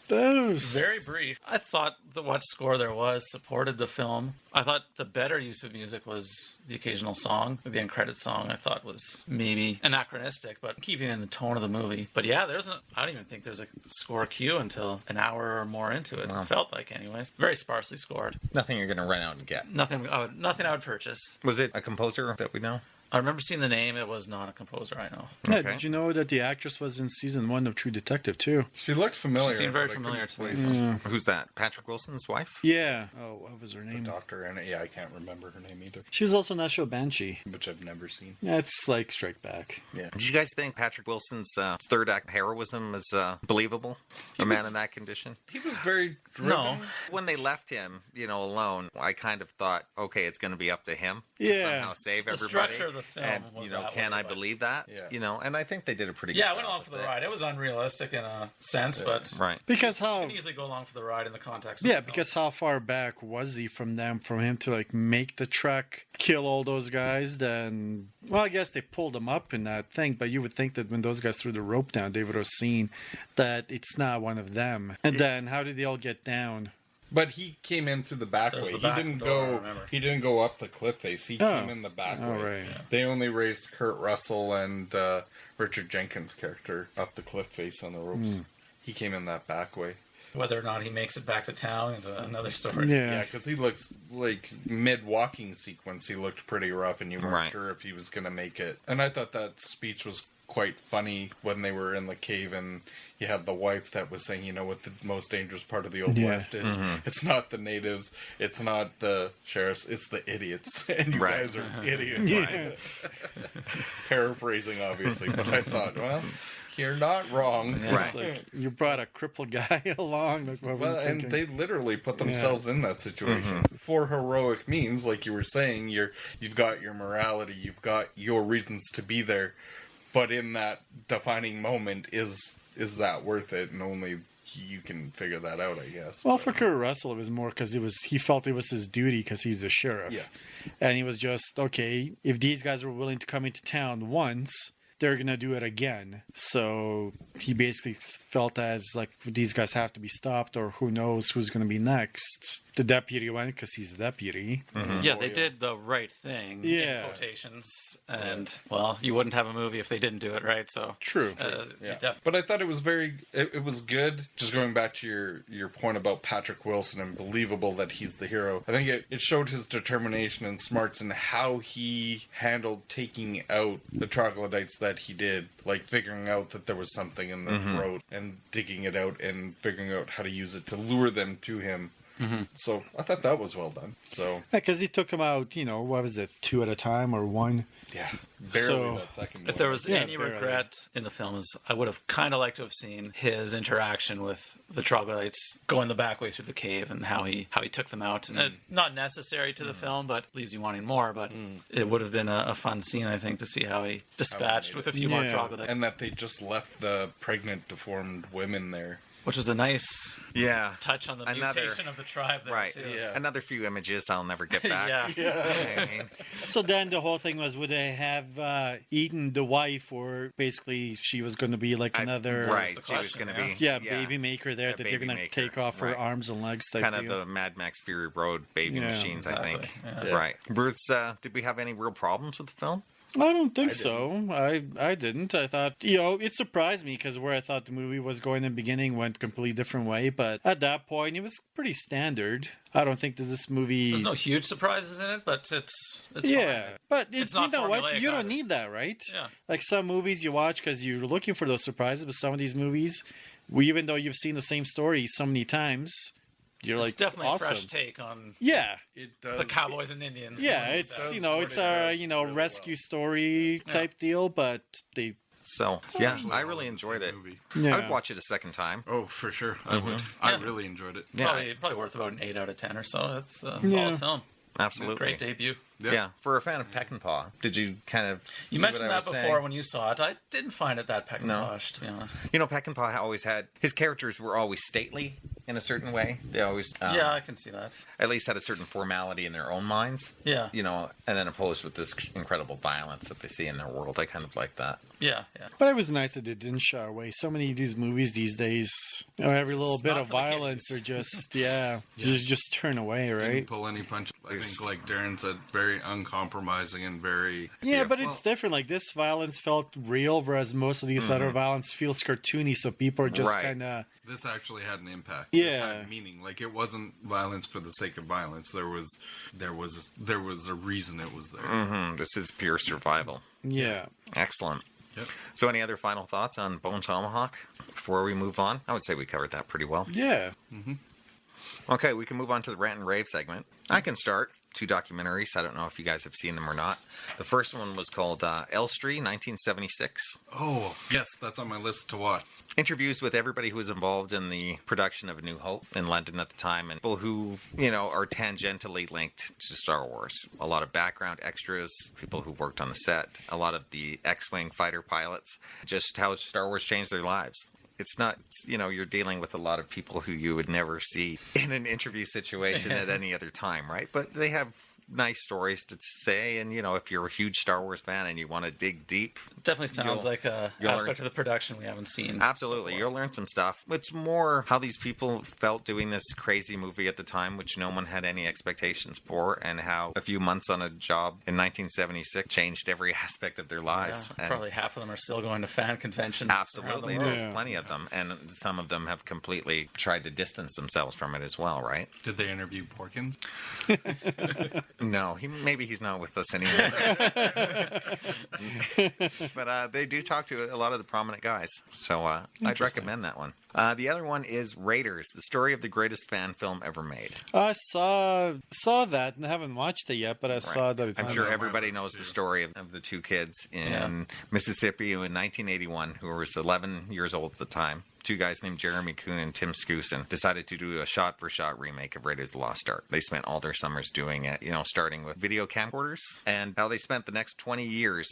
Those Very brief. I thought what score there was supported the film. I thought the better use of music was the occasional song. The end credit song I thought was maybe anachronistic, but keeping in the tone of the movie. But yeah, I don't even think there's a score cue until an hour or more into it. Wow. It felt like, anyways. Very sparsely scored. Nothing you're going to run out and get. Nothing I would purchase. Was it a composer that we know? I remember seeing the name. It was not a composer I know. Yeah, did you know that the actress was in season 1 of True Detective too? She looked familiar. She seemed very familiar to me. Who's that? Patrick Wilson's wife? Yeah. Oh, what was her name? The doctor, and I can't remember her name either. She was also in that show Banshee, which I've never seen. Yeah, it's like Strike Back. Yeah. Did you guys think Patrick Wilson's third act heroism is believable? A man in that condition? He was very driven. No. When they left him, alone, I kind of thought, okay, it's going to be up to him to somehow save everybody. The structure of the film and, was can I believe that? Yeah. And I think they did a pretty good Yeah, job. I went along for the ride. It was unrealistic in a sense, but right. Because you how can easily go along for the ride in the context of the film. because how far back was he from him to like make the truck, kill all those guys? Then, well, I guess they pulled him up in that thing, but you would think that when those guys threw the rope down, they would have seen that it's not one of them. And then how did they all get down? But he came in through the back way. He didn't go up the cliff face. He came in the back way. Right. Yeah. They only raised Kurt Russell and Richard Jenkins' character up the cliff face on the ropes. He came in that back way. Whether or not he makes it back to town is another story. Yeah, because he looks like mid-walking sequence, he looked pretty rough, and you weren't sure if he was going to make it. And I thought that speech was quite funny when they were in the cave and you had the wife that was saying, what the most dangerous part of the Old West is? It's not the natives, it's not the sheriffs, it's the idiots. And you guys are idiots. Paraphrasing, obviously, but I thought, well, you're not wrong. Yeah, it's like you brought a crippled guy along. Like, and they literally put themselves in that situation. For heroic means, like you were saying, you've got your morality, you've got your reasons to be there, but in that defining moment, is that worth it? And only you can figure that out, I guess. Well, for Kurt Russell, it was more because he felt it was his duty because he's the sheriff. Yes. And he was just, okay, if these guys were willing to come into town once, they're going to do it again. So he basically felt as like these guys have to be stopped, or who knows who's going to be next. The deputy went because he's the deputy. Yeah, they did the right thing in quotations. And, well, you wouldn't have a movie if they didn't do it right. So True. But I thought it was it was good. Just going back to your point about Patrick Wilson and believable that he's the hero. I think it showed his determination and smarts and how he handled taking out the troglodytes that he did. Like figuring out that there was something in the throat and digging it out and figuring out how to use it to lure them to him. So I thought that was well done. So because he took him out, what was it, 2 at a time or 1? Yeah, barely that second one. If there was any regret in the film, is I would have kind of liked to have seen his interaction with the troglodytes going the back way through the cave and how he took them out. And not necessary to the film, but leaves you wanting more. But it would have been a fun scene, I think, to see how he dispatched with a few more troglodytes. And that they just left the pregnant, deformed women there. Which was a nice touch on the mutation of the tribe there, too. Yeah. Another few images I'll never get back. Yeah. So then the whole thing was, would they have eaten the wife, or basically she was going to be like another... Right, she was going to be... baby maker there, that they're going to take off her arms and legs type kind of deal. the Mad Max Fury Road baby machines, I think. Yeah. Right. Bruce, did we have any real problems with the film? I don't think so. I didn't. I thought, it surprised me because where I thought the movie was going in the beginning went a completely different way. But at that point, it was pretty standard. I don't think that this movie... There's no huge surprises in it, but it's yeah. fine. But it's not what? You don't either. need that, right? Yeah. Like some movies you watch because you're looking for those surprises, but some of these movies, even though you've seen the same story so many times... It's definitely a fresh take on it does. The cowboys and Indians. Yeah, it's a rescue story type deal, but they So, yeah, Especially I all really in the enjoyed same it. movie. Yeah. I would watch it a second time. Oh, for sure. I would. I really enjoyed it. Yeah. Probably worth about an 8 out of 10 or so. It's a Yeah. solid film. Absolutely. Great debut. Yeah. For a fan of Peckinpah, did you kind of You see mentioned what I that was before saying? when you saw it. I didn't find it that Peckinpah-ish, to be honest. You know, Peckinpah always had his characters were always stately in a certain way. They always Yeah, I can see that. at least had a certain formality in their own minds. Yeah. You know, and then opposed with this incredible violence that they see in their world. I kind of like that. Yeah. But it was nice that they didn't shy away. So many of these movies these days, every little It's bit not of for the violence kiddies. or just just turn away, Didn't right? pull any punches. I think, like Darren said, very uncompromising and very. Yeah, but it's different. Like this violence felt real, whereas most of these other violence feels cartoony. So people are just Right. kind of This actually had an impact. Yeah. It had meaning. Like it wasn't violence for the sake of violence. There was a reason it was there. This is pure survival. yeah. Excellent. Yep. So, any other final thoughts on Bone Tomahawk before we move on? I would say we covered that pretty well. Yeah. Okay, we can move on to the Rant and Rave segment. I can start. 2 documentaries. I don't know if you guys have seen them or not. The first one was called Elstree, 1976. Oh yes, that's on my list to watch. Interviews with everybody who was involved in the production of A New Hope in London at the time, and people who, you know, are tangentially linked to Star Wars. A lot of background extras, people who worked on the set, a lot of the X-Wing fighter pilots, just how Star Wars changed their lives. It's not, you know, you're dealing with a lot of people who you would never see in an interview situation at any other time, right? But they have nice stories to say, and, you know, if you're a huge Star Wars fan and you want to dig deep, Definitely sounds like a you'll learn aspect of the production we haven't seen. absolutely, you'll learn some stuff. It's more how these people felt doing this crazy movie at the time, which no one had any expectations for, and how a few months on a job in 1976 changed every aspect of their lives. Yeah, And probably half of them are still going to fan conventions. around absolutely, the world. there's plenty of them, and some of them have completely tried to distance themselves from it as well, right? Did they interview Porkins? No, maybe he's not with us anymore. But they do talk to a lot of the prominent guys, so I'd recommend that one. The other one is Raiders, the story of the greatest fan film ever made. I saw that and I haven't watched it yet, but I saw that it's I'm on sure there. everybody knows the story of the 2 kids in Mississippi in 1981 who were 11 years old at the time. 2 guys named Jeremy Kuhn and Tim Skousen decided to do a shot-for-shot remake of Raiders of the Lost Ark. They spent all their summers doing it, you know, starting with video camcorders, and how they spent the next 20 years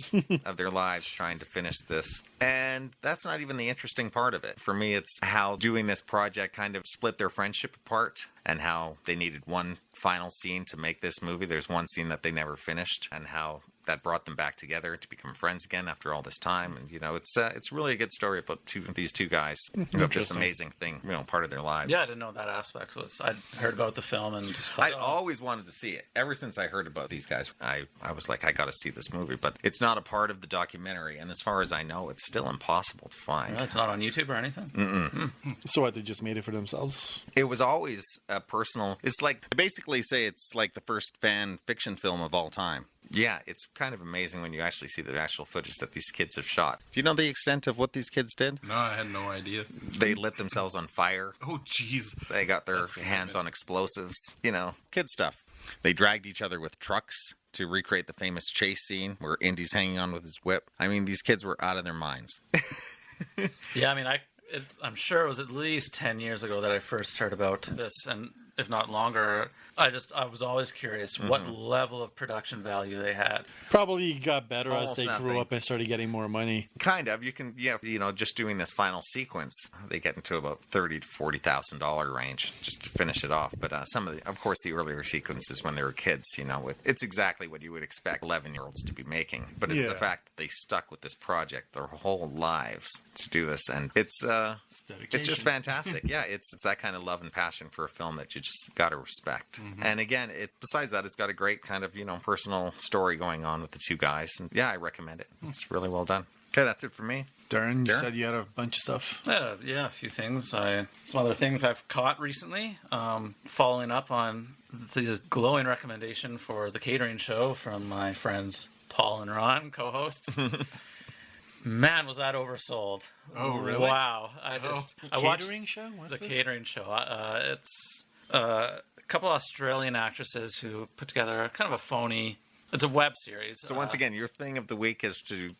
of their lives trying to finish this. And that's not even the interesting part of it. For me, it's how doing this project kind of split their friendship apart, and how they needed one final scene to make this movie. There's one scene that they never finished, and how that brought them back together to become friends again after all this time. And, you know, it's really a good story about these 2 guys who have this amazing thing, you know, part of their lives. Yeah, I didn't know that aspect was. I'd heard about the film and just thought, I always wanted to see it. Ever since I heard about these guys, I was like, I got to see this movie. But it's not a part of the documentary, and as far as I know, it's still impossible to find. It's not on YouTube or anything. So what? They just made it for themselves. It was always a personal. It's like, they basically say it's like the first fan fiction film of all time. Yeah, it's kind of amazing when you actually see the actual footage that these kids have shot. Do you know the extent of what these kids did? No, I had no idea. They lit themselves on fire. Oh, jeez. They got their hands on explosives. You know, kid stuff. They dragged each other with trucks to recreate the famous chase scene where Indy's hanging on with his whip. I mean, these kids were out of their minds. Yeah, I mean, I'm sure it was at least 10 years ago that I first heard about this, and if not longer. I was always curious what level of production value they had. Probably got better Almost as they nothing. grew up and started getting more money. Kind of. You can, you know, just doing this final sequence, they get into about $30,000 to $40,000 range just to finish it off. But of course, the earlier sequences when they were kids, you know, it's exactly what you would expect 11-year-olds to be making. But it's the fact that they stuck with this project their whole lives to do this, and it's just fantastic. Yeah, it's that kind of love and passion for a film that you just got to respect. And again, besides that, it's got a great kind of, you know, personal story going on with the 2 guys. And yeah, I recommend it. It's really well done. Okay, that's it for me. Darren, you said you had a bunch of stuff. Yeah, a few things. Some other things I've caught recently. Following up on the glowing recommendation for the Katering show from my friends Paul and Ron, co-hosts. Man, was that oversold. Oh, really? Wow. I watched Catering show? What's the this? Katering show. It's a couple Australian actresses who put together kind of a phony. It's a web series. So once again, your thing of the week is to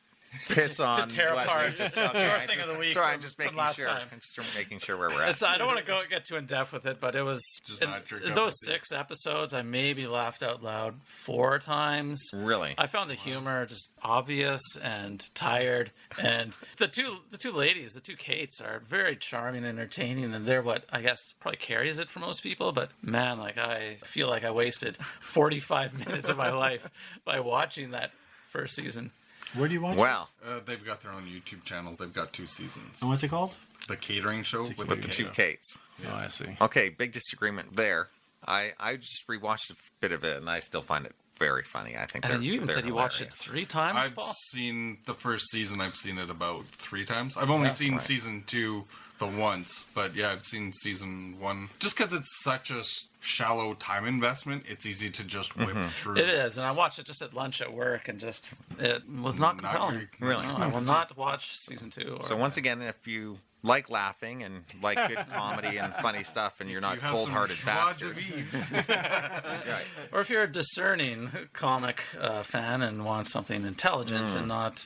piss on to tear what apart we just- your okay, thing of the week. Sorry, from- I'm just from making last sure. time. I'm just making sure where we're at. I don't want to get too in depth with it, but it was Just not your cup those of tea. 6 episodes. I maybe laughed out loud 4 times. Really? I found the humor just obvious and tired. And the two ladies, the 2 Kates, are very charming and entertaining, and they're what I guess probably carries it for most people. But man, like I feel like I wasted 45 minutes of my life by watching that first season. Where do you watch Wow. They've got their own YouTube channel. They've got 2 seasons. And what's it called? The Catering Show with With the 2 Kates. Oh, I see. Okay, big disagreement there. I just rewatched a bit of it, and I still find it very funny. I think. And then they're- you even they're said you watched it hilarious. 3 times, I've Paul? seen the first season. I've seen it about 3 times. I've only seen season 2 the once, but yeah, I've seen season 1. Just because it's such a shallow time investment, it's easy to just whip through. It is, and I watched it just at lunch at work, and just it was not Not compelling. very- Really? No, I will not watch season 2. So once again, if you like laughing and like good comedy and funny stuff, and you're not You have some cold-hearted joie de bastards, vivre. or if you're a discerning comic fan and want something intelligent and not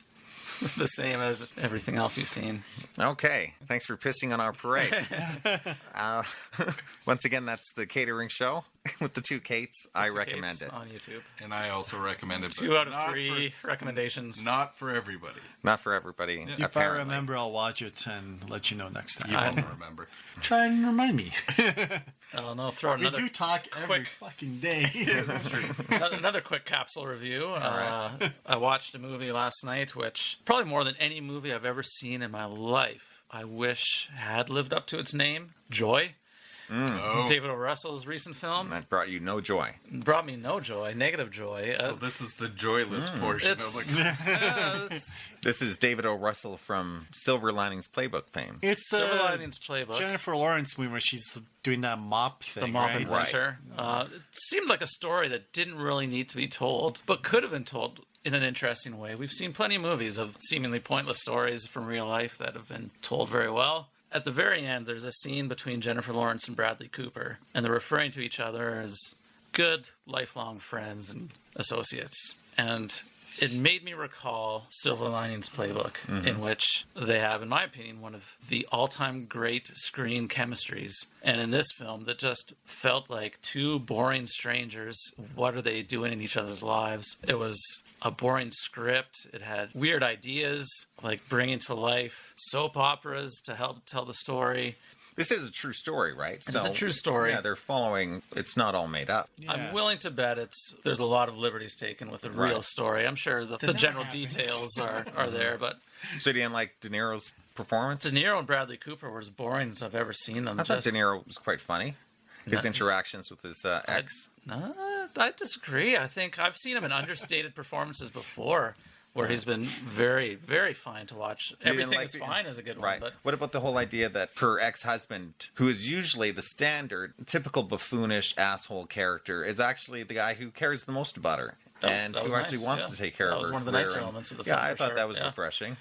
the same as everything else you've seen. okay. Thanks for pissing on our parade. Once again, that's the Catering Show with the 2 Kates. I 2 recommend Kates it. on YouTube. And I also recommend it. 2 but out of not 3 recommendations. Not for everybody. Not for everybody. If I Apparently. remember, I'll watch it and let you know next time. You won't remember. Try and remind me. Oh no! Throw We another do talk every quick- fucking day. That's true. another quick capsule review. I watched a movie last night, which probably more than any movie I've ever seen in my life, I wish had lived up to its name. Joy. Oh, David O. Russell's recent film That brought you no joy. brought me no joy, negative joy. so this is the joyless portion of it's, like. it's This is David O. Russell from Silver Linings Playbook fame. It's Silver the Linings Playbook. Jennifer Lawrence movie where she's doing that mop thing, The Mop right? Inventor. It seemed like a story that didn't really need to be told, but could have been told in an interesting way. We've seen plenty of movies of seemingly pointless stories from real life that have been told very well. At the very end, there's a scene between Jennifer Lawrence and Bradley Cooper, and they're referring to each other as good, lifelong friends and associates. And it made me recall Silver Linings Playbook, in which they have, in my opinion, one of the all-time great screen chemistries. And in this film, that just felt like 2 boring strangers. What are they doing in each other's lives? It was a boring script. It had weird ideas, like bringing to life soap operas to help tell the story. This is a true story, right? It's a true story. Yeah, they're following. It's not all made up. I'm willing to bet there's a lot of liberties taken with the real Right. story. I'm sure the never general happens. details are there, but So you didn't like De Niro's performance? De Niro and Bradley Cooper were as boring as I've ever seen them. I thought Just- De Niro was quite funny. His No. interactions with his ex. I disagree. I think I've seen him in understated performances before, where he's been very, very fine to watch. You didn't Everything like is the- fine is a good Right. one, but What about the whole idea that her ex-husband, who is usually the standard, typical buffoonish asshole character, is actually the guy who cares the most about her? And that was who actually nice, wants yeah. to take care That of her. was one of the career nicer and- elements of the Yeah, film, I for thought sure, that was yeah. refreshing.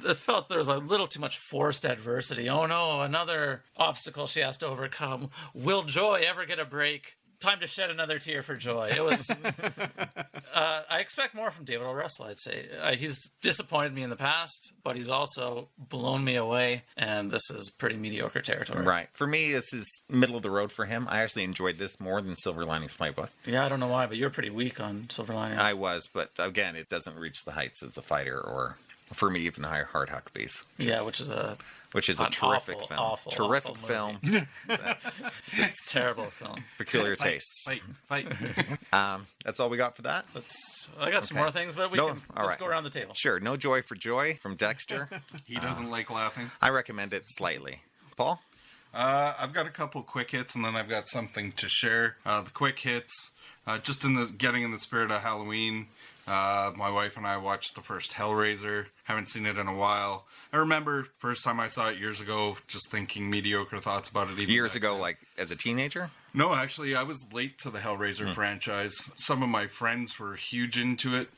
it felt there was a little too much forced adversity. Oh no, another obstacle she has to overcome. Will Joy ever get a break? Time to shed another tear for Joy. It was. I expect more from David O. Russell, I'd say. He's disappointed me in the past, but he's also blown me away, and this is pretty mediocre territory. Right. For me, this is middle of the road for him. I actually enjoyed this more than Silver Linings Playbook. Yeah, I don't know why, but you're pretty weak on Silver Linings. I was, but again, it doesn't reach the heights of The Fighter or, for me, even Hard Hucklebees. Yeah, which is a An terrific awful, film. awful, terrific awful film. movie. That's terrible film. peculiar tastes. Fight. That's all we got for that? I got some Okay. more things, but No, let's all right. go around the table. Sure. No Joy for Joy from Dexter. He doesn't like laughing. I recommend it slightly. Paul? I've got a couple quick hits, and then I've got something to share. The quick hits, just getting in the spirit of Halloween. My wife and I watched the first Hellraiser. Haven't seen it in a while. I remember first time I saw it years ago, just thinking mediocre thoughts about it. Even Years back ago, then. like as a teenager? No, actually, I was late to the Hellraiser franchise. Some of my friends were huge into it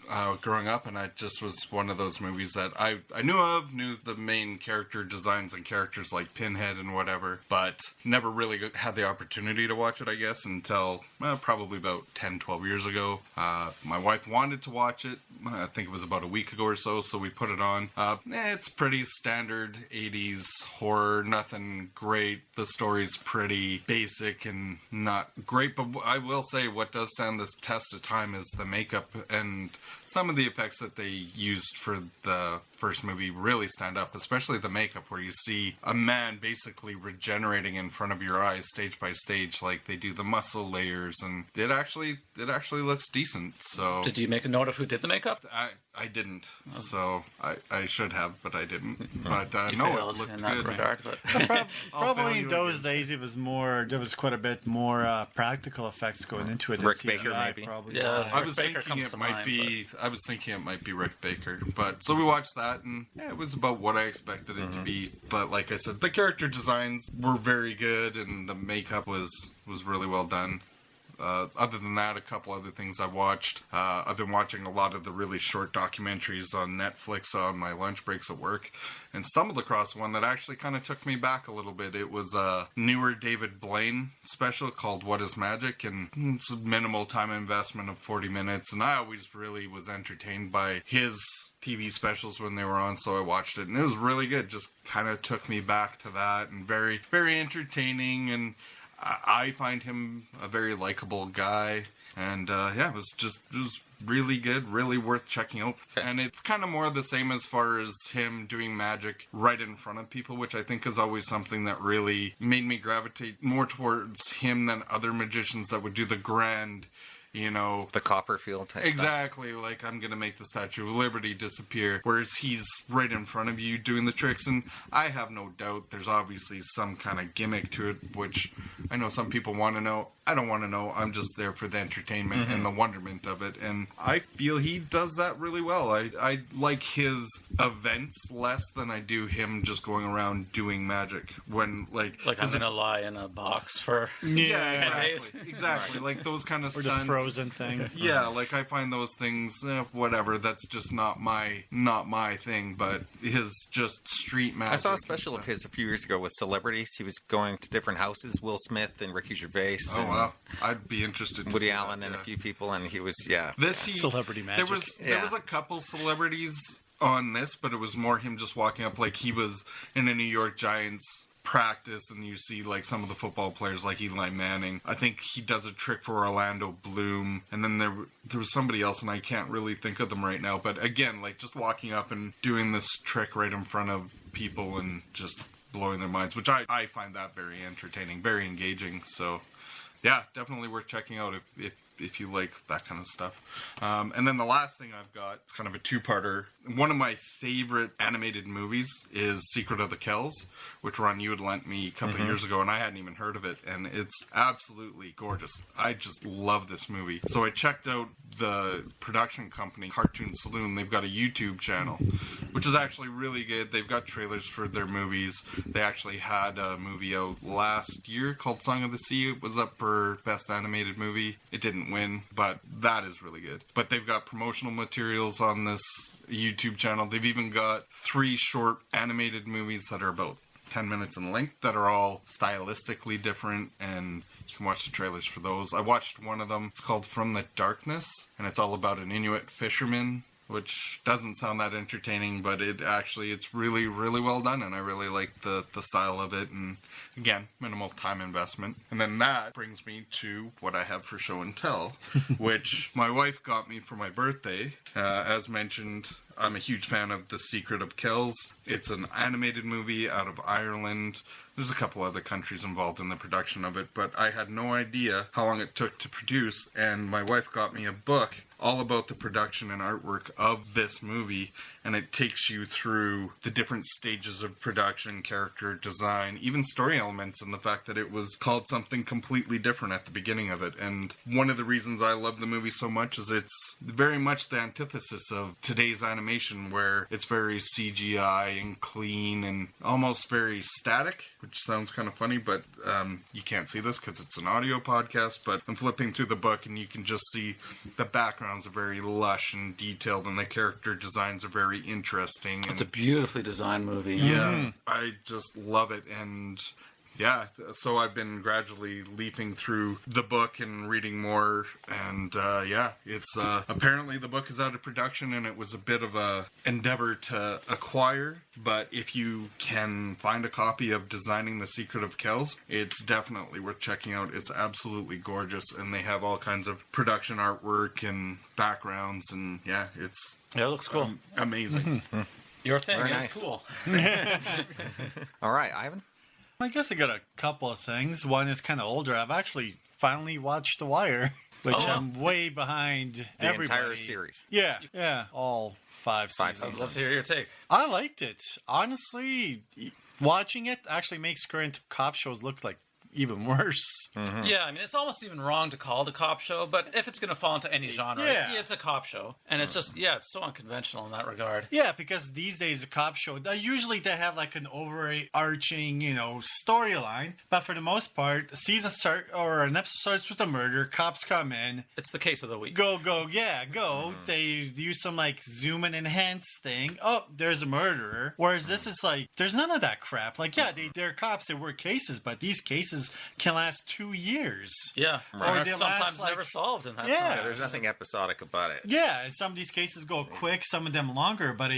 growing up, and it just was one of those movies that I knew the main character designs and characters like Pinhead and whatever, but never really had the opportunity to watch it, I guess, until probably about 10, 12 years ago. My wife wanted to watch it. I think it was about a week ago or so we put it on. It's pretty standard 80s horror, nothing great. The story's pretty basic and not great, but I will say what does stand the test of time is the makeup, and some of the effects that they used for the first movie really stand up, especially the makeup, where you see a man basically regenerating in front of your eyes stage by stage, like they do the muscle layers, and it actually looks decent. So Did you make a note of who did the makeup? I didn't, so I should have, but I didn't. But You no, failed it looked in that good. regard, but Probably in those days there was quite a bit more practical effects going into it. than Rick CGI, Baker, maybe? Probably. Yeah. I Rick was Baker thinking comes it to might mind, be. I was thinking it might be Rick Baker, but so we watched that, and it was about what I expected it to be. But like I said, the character designs were very good, and the makeup was really well done. Other than that, a couple other things I watched. I've been watching a lot of the really short documentaries on Netflix on my lunch breaks at work, and stumbled across one that actually kind of took me back a little bit. It was a newer David Blaine special called What is Magic, and it's a minimal time investment of 40 minutes, and I always really was entertained by his TV specials when they were on, so I watched it, and it was really good. Just kind of took me back to that, and very, very entertaining, and I find him a very likable guy, and it was really good, really worth checking out. And it's kind of more the same as far as him doing magic right in front of people, which I think is always something that really made me gravitate more towards him than other magicians that would do the grand, the Copperfield type exactly stuff. Like, I'm gonna make the Statue of Liberty disappear, whereas he's right in front of you doing the tricks. And I have no doubt there's obviously some kind of gimmick to it, which I know some people want to know. I don't want to know. I'm just there for the entertainment and the wonderment of it, and I feel he does that really well. I like his events less than I do him just going around doing magic. When like I'm gonna lie in a box for 10 days. Exactly. Like those kind of Or stunts. the Frozen thing. Yeah, like I find those things, whatever. That's just not my thing. But his just street magic. I saw a special of his a few years ago with celebrities. He was going to different houses. Will Smith and Ricky Gervais. Oh wow, I'd be interested. Woody Allen and a few people, and he was celebrity magic. There was a couple celebrities on this, but it was more him just walking up, like he was in a New York Giants practice, and you see like some of the football players like Eli Manning. I think he does a trick for Orlando Bloom, and then there was somebody else, and I can't really think of them right now, but again, like just walking up and doing this trick right in front of people and just blowing their minds, which I find that very entertaining, very engaging. So yeah, definitely worth checking out if you like that kind of stuff. And then the last thing I've got, it's kind of a two-parter. One of my favorite animated movies is Secret of the Kells, which Ron, you had lent me a couple of years ago, and I hadn't even heard of it, and it's absolutely gorgeous. I just love this movie. So I checked out the production company, Cartoon Saloon. They've got a YouTube channel, which is actually really good. They've got trailers for their movies. They actually had a movie out last year called Song of the Sea. It was up for Best Animated Movie. It didn't win, but that is really good. But they've got promotional materials on this YouTube channel. They've even got 3 short animated movies that are about 10 minutes in length that are all stylistically different, and you can watch the trailers for those. I watched one of them. It's called From the Darkness, and it's all about an Inuit fisherman, which doesn't sound that entertaining, but it's really, really well done, and I really like the style of it, and again, minimal time investment. And then that brings me to what I have for show and tell, which my wife got me for my birthday. As mentioned, I'm a huge fan of The Secret of Kells. It's an animated movie out of Ireland. There's a couple other countries involved in the production of it, but I had no idea how long it took to produce, and my wife got me a book all about the production and artwork of this movie, and it takes you through the different stages of production, character design, even story elements, and the fact that it was called something completely different at the beginning of it. And one of the reasons I love the movie so much is it's very much the antithesis of today's animation animation where it's very CGI and clean and almost very static, which sounds kind of funny, but you can't see this because it's an audio podcast, but I'm flipping through the book and you can just see the backgrounds are very lush and detailed and the character designs are very interesting. It's a beautifully designed movie. Yeah, I just love it. And yeah, so I've been gradually leaping through the book and reading more, and it's apparently the book is out of production, and it was a bit of a endeavor to acquire, but if you can find a copy of Designing the Secret of Kells, it's definitely worth checking out. It's absolutely gorgeous, and they have all kinds of production artwork and backgrounds, and it looks cool. Amazing. Your thing Very is nice. cool. All right, Ivan? I guess I got a couple of things. One is kind of older. I've actually finally watched The Wire, which I'm way behind The everybody. entire series. Yeah, all five Five seasons. I'd love to hear your take. I liked it. Honestly, watching it actually makes current cop shows look like even worse. Yeah, I mean, it's almost even wrong to call it a cop show, but if it's going to fall into any genre, it's a cop show. And it's just, it's so unconventional in that regard. Yeah, because these days a cop show, usually they have like an overarching, storyline. But for the most part, a season an episode starts with a murder, cops come in. It's the case of the week. Go. They use some like zoom and enhance thing. Oh, there's a murderer. Whereas this is like, there's none of that crap. Like, they're cops, they work cases, but these cases can last 2 years. Yeah, Or or they sometimes last, never solved in that Yeah. time. There's nothing episodic about it. Yeah, and some of these cases go quick, some of them longer, but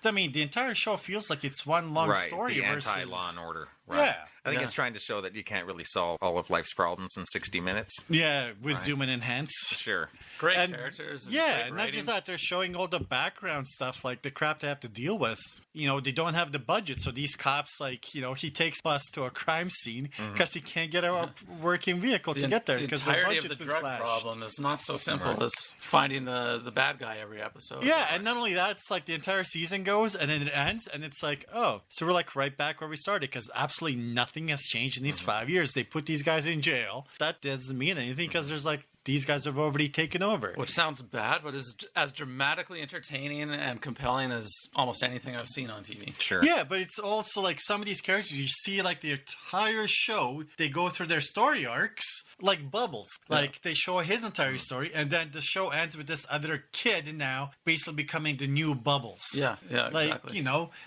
the entire show feels like it's one long story the versus anti-Law and Order. Right. Yeah. I think it's trying to show that you can't really solve all of life's problems in 60 minutes. Yeah, with zoom and enhance. Sure. Great And- characters. And Yeah, great and not just writing. that, they're showing all the background stuff, like the crap they have to deal with. They don't have the budget, so these cops, he takes us to a crime scene because he can't get a working vehicle to get there The because the entirety budget's of the been drug slashed. problem is not so simple as finding the bad guy every episode. Yeah, and not only that, it's like the entire season goes and then it ends, and it's like, oh, so we're like right back where we started because absolutely nothing has changed in these 5 years. They put these guys in jail. That doesn't mean anything because there's like, these guys have already taken over. Which sounds bad, but is as dramatically entertaining and compelling as almost anything I've seen on TV. Sure. Yeah, but it's also like some of these characters, you see like the entire show, they go through their story arcs like bubbles. Like they show his entire story, and then the show ends with this other kid now basically becoming the new Bubbles. Yeah, Like, exactly.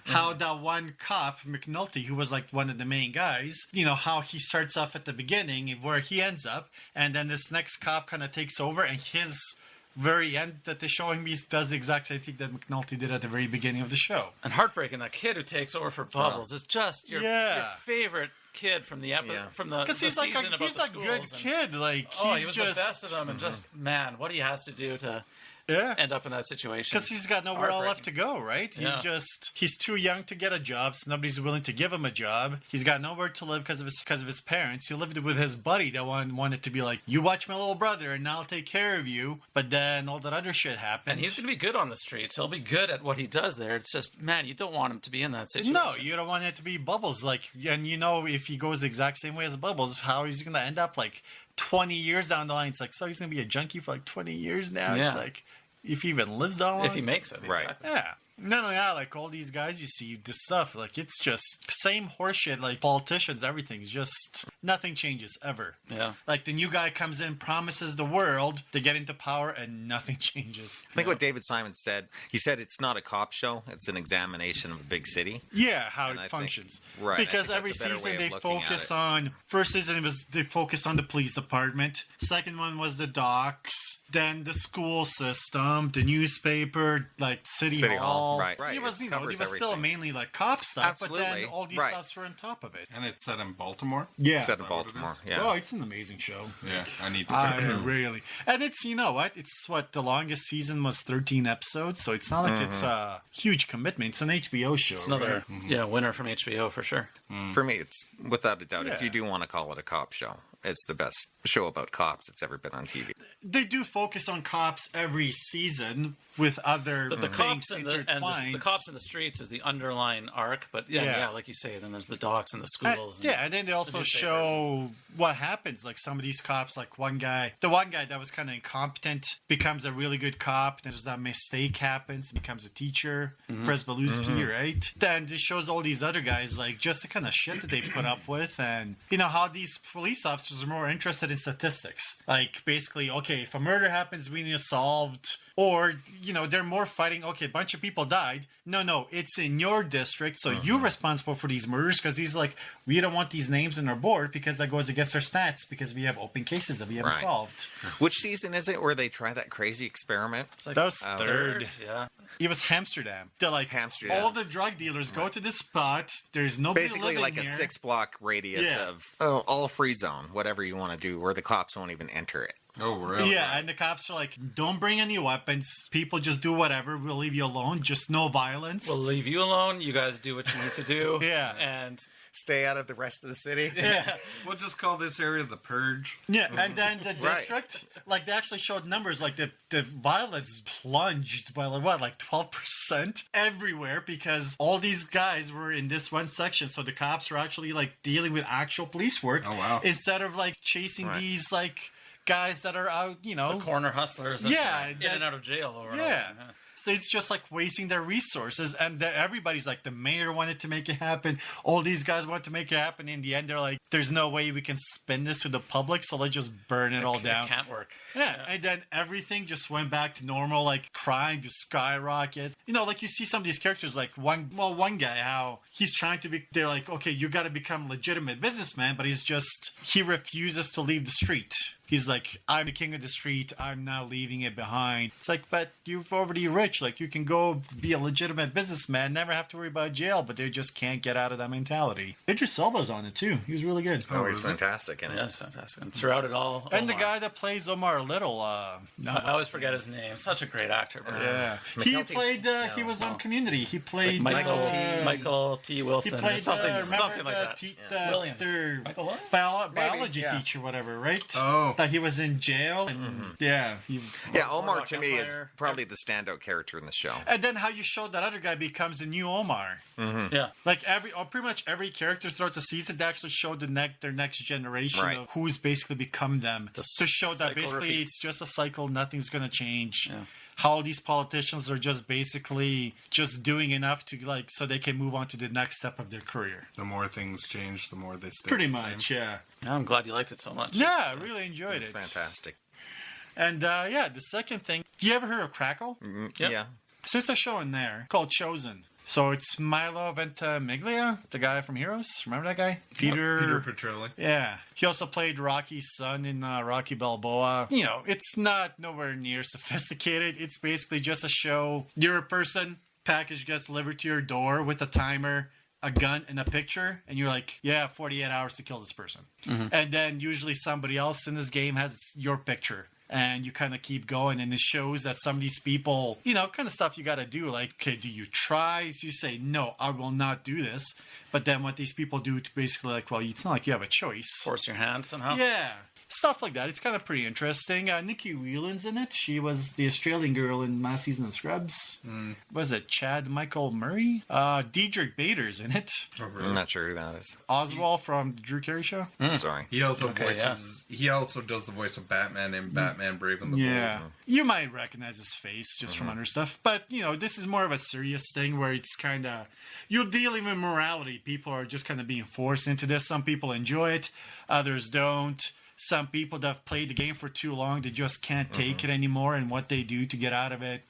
how that one cop, McNulty, who was like one of the main guys, how he starts off at the beginning and where he ends up, and then this next cop kind of takes over, and his very end that they're showing me does the exact same thing that McNulty did at the very beginning of the show. And heartbreaking, that kid who takes over for Bubbles is just your favorite kid from the from the Because he's season like about he's the a good schools. kid. Like He was the best of them, and just man, what he has to do to end up in that situation. Because he's got nowhere else left to go, right? Yeah. He's too young to get a job, so nobody's willing to give him a job. He's got nowhere to live because of his parents. He lived with his buddy that wanted to be like, you watch my little brother and I'll take care of you. But then all that other shit happened. And he's going to be good on the streets. He'll be good at what he does there. It's just, man, you don't want him to be in that situation. No, you don't want it to be Bubbles. Like, and if he goes the exact same way as Bubbles, how he's going to end up like 20 years down the line. It's like, so he's going to be a junkie for like 20 years now. Yeah. It's like, if he even lives that long. If he makes it, Right. exactly. Yeah. No, like all these guys you see, this stuff, like it's just same horseshit, like politicians, everything's just, nothing changes ever. Yeah. Like the new guy comes in, promises the world, they get into power, and nothing changes. I think what David Simon said, he said it's not a cop show, it's an examination of a big city. Yeah, how And it I think- functions. right, I Because think every that's a better way season of they looking at focus it. on, first season they focused on the police department. Second one was the docks, then the school system, the newspaper, like City Hall. right. It was, It it covers was still everything. mainly like cop stuff, but then Absolutely. all these Right. stuffs were on top of it. And it's set in Baltimore? Yeah. Set in that what it Baltimore. is? Yeah. Oh, it's an amazing show. Yeah, I need to I check it out. really. And it's, you know what? It's the longest season was 13 episodes, so it's not like it's a huge commitment. It's an HBO show. It's another right? winner from HBO for sure. For me, it's without a doubt, if Yeah. you do want to call it a cop show, it's the best show about cops that's ever been on TV. They do focus on cops every season with other The things cops and intertwined. the cops in the streets is the underlying arc, but yeah, like you say, then there's the docks and the schools. And then they also show what happens. Like some of these cops, like the one guy that was kind of incompetent becomes a really good cop. Then there's that mistake happens, becomes a teacher, Presbaluski, right? Then it shows all these other guys, like just the kind of shit that they put up with, and you know how these police officers are more interested in statistics. Like basically, okay, if a murder happens, we need it solved. Or, you know, they're more fighting, okay, a bunch of people died. No, it's in your district, so you're responsible for these murders, because he's like, we don't want these names on our board because that goes against our stats, because we have open cases that we haven't solved. Which season is it where they try that crazy experiment? Like that was third. Yeah. It was Amsterdam. They're like, all the drug dealers go to this spot. There's nobody basically living like here. a 6-block radius of all free zone, whatever you want to do, where the cops won't even enter it. Oh, really? Yeah, and the cops are like, don't bring any weapons. People just do whatever. We'll leave you alone. Just no violence. We'll leave you alone. You guys do what you need to do. Yeah. And stay out of the rest of the city. Yeah. We'll just call this area the Purge. Yeah, and then the district, like they actually showed numbers, like the violence plunged by like 12% everywhere, because all these guys were in this one section. So the cops were actually like dealing with actual police work. Oh, wow. Instead of like chasing these like guys that are out, you know, the corner hustlers. In and out of jail. Over and over. Yeah. So it's just like wasting their resources, and everybody's like, the mayor wanted to make it happen. All these guys want to make it happen. In the end, they're like, there's no way we can spin this to the public, so let's just burn it all down. It can't work. Yeah, and then everything just went back to normal, like crime just skyrocket. You know, like you see some of these characters, like one guy, how he's trying to be, they're like, okay, you got to become a legitimate businessman, but he refuses to leave the street. He's like, I'm the king of the street. I'm now leaving it behind. It's like, but you're already rich. Like, you can go be a legitimate businessman, never have to worry about jail, but they just can't get out of that mentality. Idris Elba's on it, too. He was really good. Oh, he's fantastic in it. Yeah, he's fantastic. And throughout it all. And the guy that plays Omar Little. I always forget his name. Such a great actor. Yeah. He played, he was on Community. He played like Michael T. Wilson. He played, or something like that. Williams. Michael what? Biology teacher, whatever, right? Oh. That he was in jail. And, Omar to me is probably the standout character in the show. And then how you showed that other guy becomes the new Omar. Yeah. Like pretty much every character throughout the season, they actually showed their next generation of who's basically become them. To show that basically it's just a cycle, nothing's going to change. Yeah. How these politicians are just basically just doing enough to so they can move on to the next step of their career. The more things change, the more they stay pretty the much, same. yeah. I'm glad you liked it so much. Yeah, I really enjoyed it. It's fantastic. And the second thing, you ever heard of Crackle? Yep. Yeah. So it's a show in there called Chosen. So it's Milo Ventimiglia, the guy from Heroes. Remember that guy? Peter Petrelli. Yeah. He also played Rocky's son in Rocky Balboa. You know, it's not nowhere near sophisticated. It's basically just a show. You're a person, package gets delivered to your door with a timer, a gun, and a picture, and you're like, yeah, 48 hours to kill this person. And then usually somebody else in this game has your picture. And you kind of keep going, and it shows that some of these people, you know, kind of stuff you got to do. Like, okay, do you try? So you say, no, I will not do this. But then what these people do to basically like, well, it's not like you have a choice. Force your hand somehow. Yeah. Stuff like that. It's kind of pretty interesting. Nikki Whelan's in it. She was the Australian girl in last season of Scrubs. Was it Chad Michael Murray? Diedrich Bader's in it. Oh, really? I'm not sure who that is. Oswald from the Drew Carey Show. Sorry. He also He also does the voice of Batman in Batman Brave and the Bold. Yeah. You might recognize his face just from other stuff. But, you know, this is more of a serious thing where it's kind of... You're dealing with morality. People are just kind of being forced into this. Some people enjoy it. Others don't. Some people that have played the game for too long, they just can't take it anymore, and what they do to get out of it.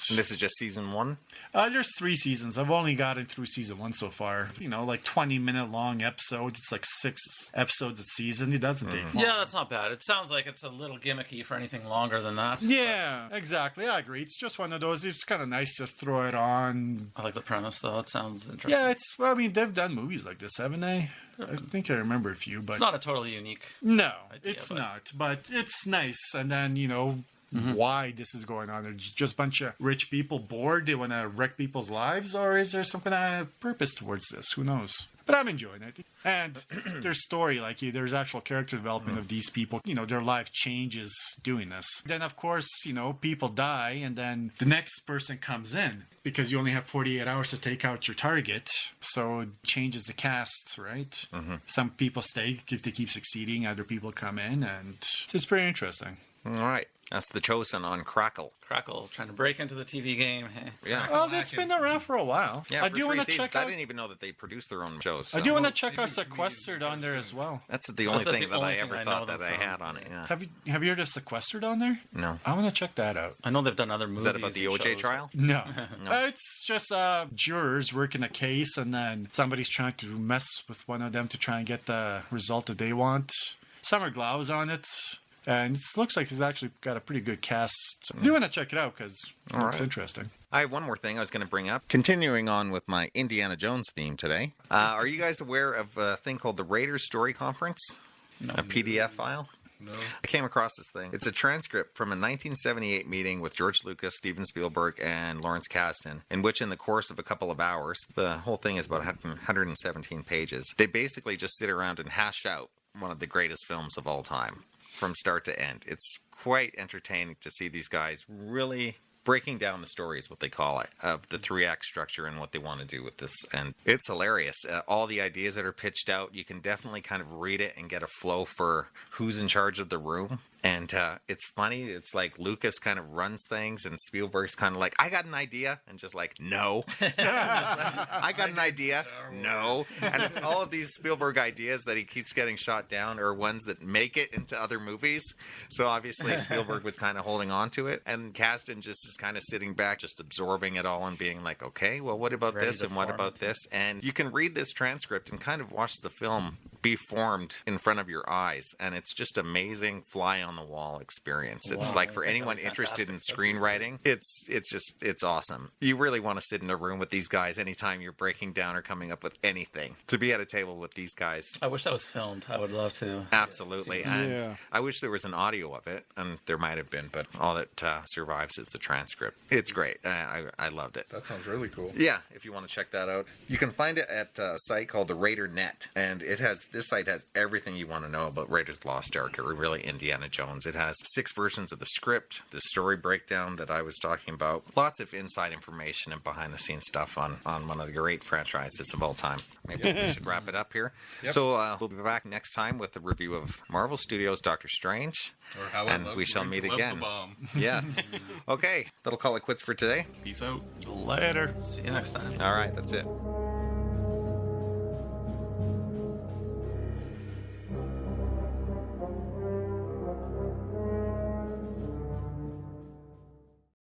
And this is just season 1? There's 3 seasons. I've only gotten through season 1 so far. You know, like 20-minute long episodes. It's like 6 episodes a season. It doesn't take long. Yeah, that's not bad. It sounds like it's a little gimmicky for anything longer than that. Yeah, exactly. I agree. It's just one of those. It's kind of nice to throw it on. I like the premise, though. It sounds interesting. Yeah, they've done movies like this, haven't they? I think I remember a few, but... It's not a totally unique No, idea, it's not. But it's nice. And then, you know, why this is going on. Are just a bunch of rich people bored? They want to wreck people's lives? Or is there some kind of purpose towards this? Who knows? But I'm enjoying it. And there's story, like there's actual character development of these people. You know, their life changes doing this. Then, of course, you know, people die, and then the next person comes in because you only have 48 hours to take out your target. So it changes the cast, right? Some people stay if they keep succeeding. Other people come in, and it's pretty interesting. All right. That's The Chosen on Crackle. Crackle, trying to break into the TV game. Hey. Yeah. Well, it's been around for a while. Yeah, I for do 3 want to seasons. check out. I didn't even know that they produced their own shows. So. I do want to check out Sequestered on there as well. That's the only That's thing the that only I thing ever I thought know that I them had from. on it. Yeah. Have you heard of Sequestered on there? No. I want to check that out. I know they've done other movies. Is that about the and OJ shows. trial? No. It's just jurors working a case, and then somebody's trying to mess with one of them to try and get the result that they want. Summer Glau's on it. And it looks like it's actually got a pretty good cast. I do want to check it out because it looks interesting. I have one more thing I was going to bring up. Continuing on with my Indiana Jones theme today. Are you guys aware of a thing called the Raiders Story Conference? A PDF file? No. I came across this thing. It's a transcript from a 1978 meeting with George Lucas, Steven Spielberg, and Lawrence Kasdan, in which in the course of a couple of hours, the whole thing is about 117 pages, they basically just sit around and hash out one of the greatest films of all time. From start to end. It's quite entertaining to see these guys really breaking down the story is what they call it, of the 3-act structure and what they want to do with this. And it's hilarious. All the ideas that are pitched out, you can definitely kind of read it and get a flow for who's in charge of the room. And it's funny. It's like Lucas kind of runs things, and Spielberg's kind of like, I got an idea. And just like, no. I got an idea. No. And it's all of these Spielberg ideas that he keeps getting shot down are ones that make it into other movies. So obviously Spielberg was kind of holding on to it. And Kasdan just is kind of sitting back, just absorbing it all and being like, okay, well, what about this? And what about this? And you can read this transcript and kind of watch the film be formed in front of your eyes, and it's just amazing fly on the wall experience. It's like for anyone interested in screenwriting, it's awesome. You really want to sit in a room with these guys anytime you're breaking down or coming up with anything. To be at a table with these guys, I wish that was filmed. I would love to. Absolutely. And I wish there was an audio of it, and there might have been, but all that survives is the transcript. It's great. I loved it. That sounds really cool. Yeah, if you want to check that out, you can find it at a site called the Raider Net, and this site has everything you want to know about Raiders of the Lost Ark, or really Indiana Jones. It has 6 versions of the script, the story breakdown that I was talking about, lots of inside information and behind-the-scenes stuff on one of the great franchises of all time. Maybe we should wrap it up here. Yep. So we'll be back next time with a review of Marvel Studios' Doctor Strange, Or how and we shall meet again. The bomb. Yes. Okay, that'll call it quits for today. Peace out. Later. See you next time. All right, that's it.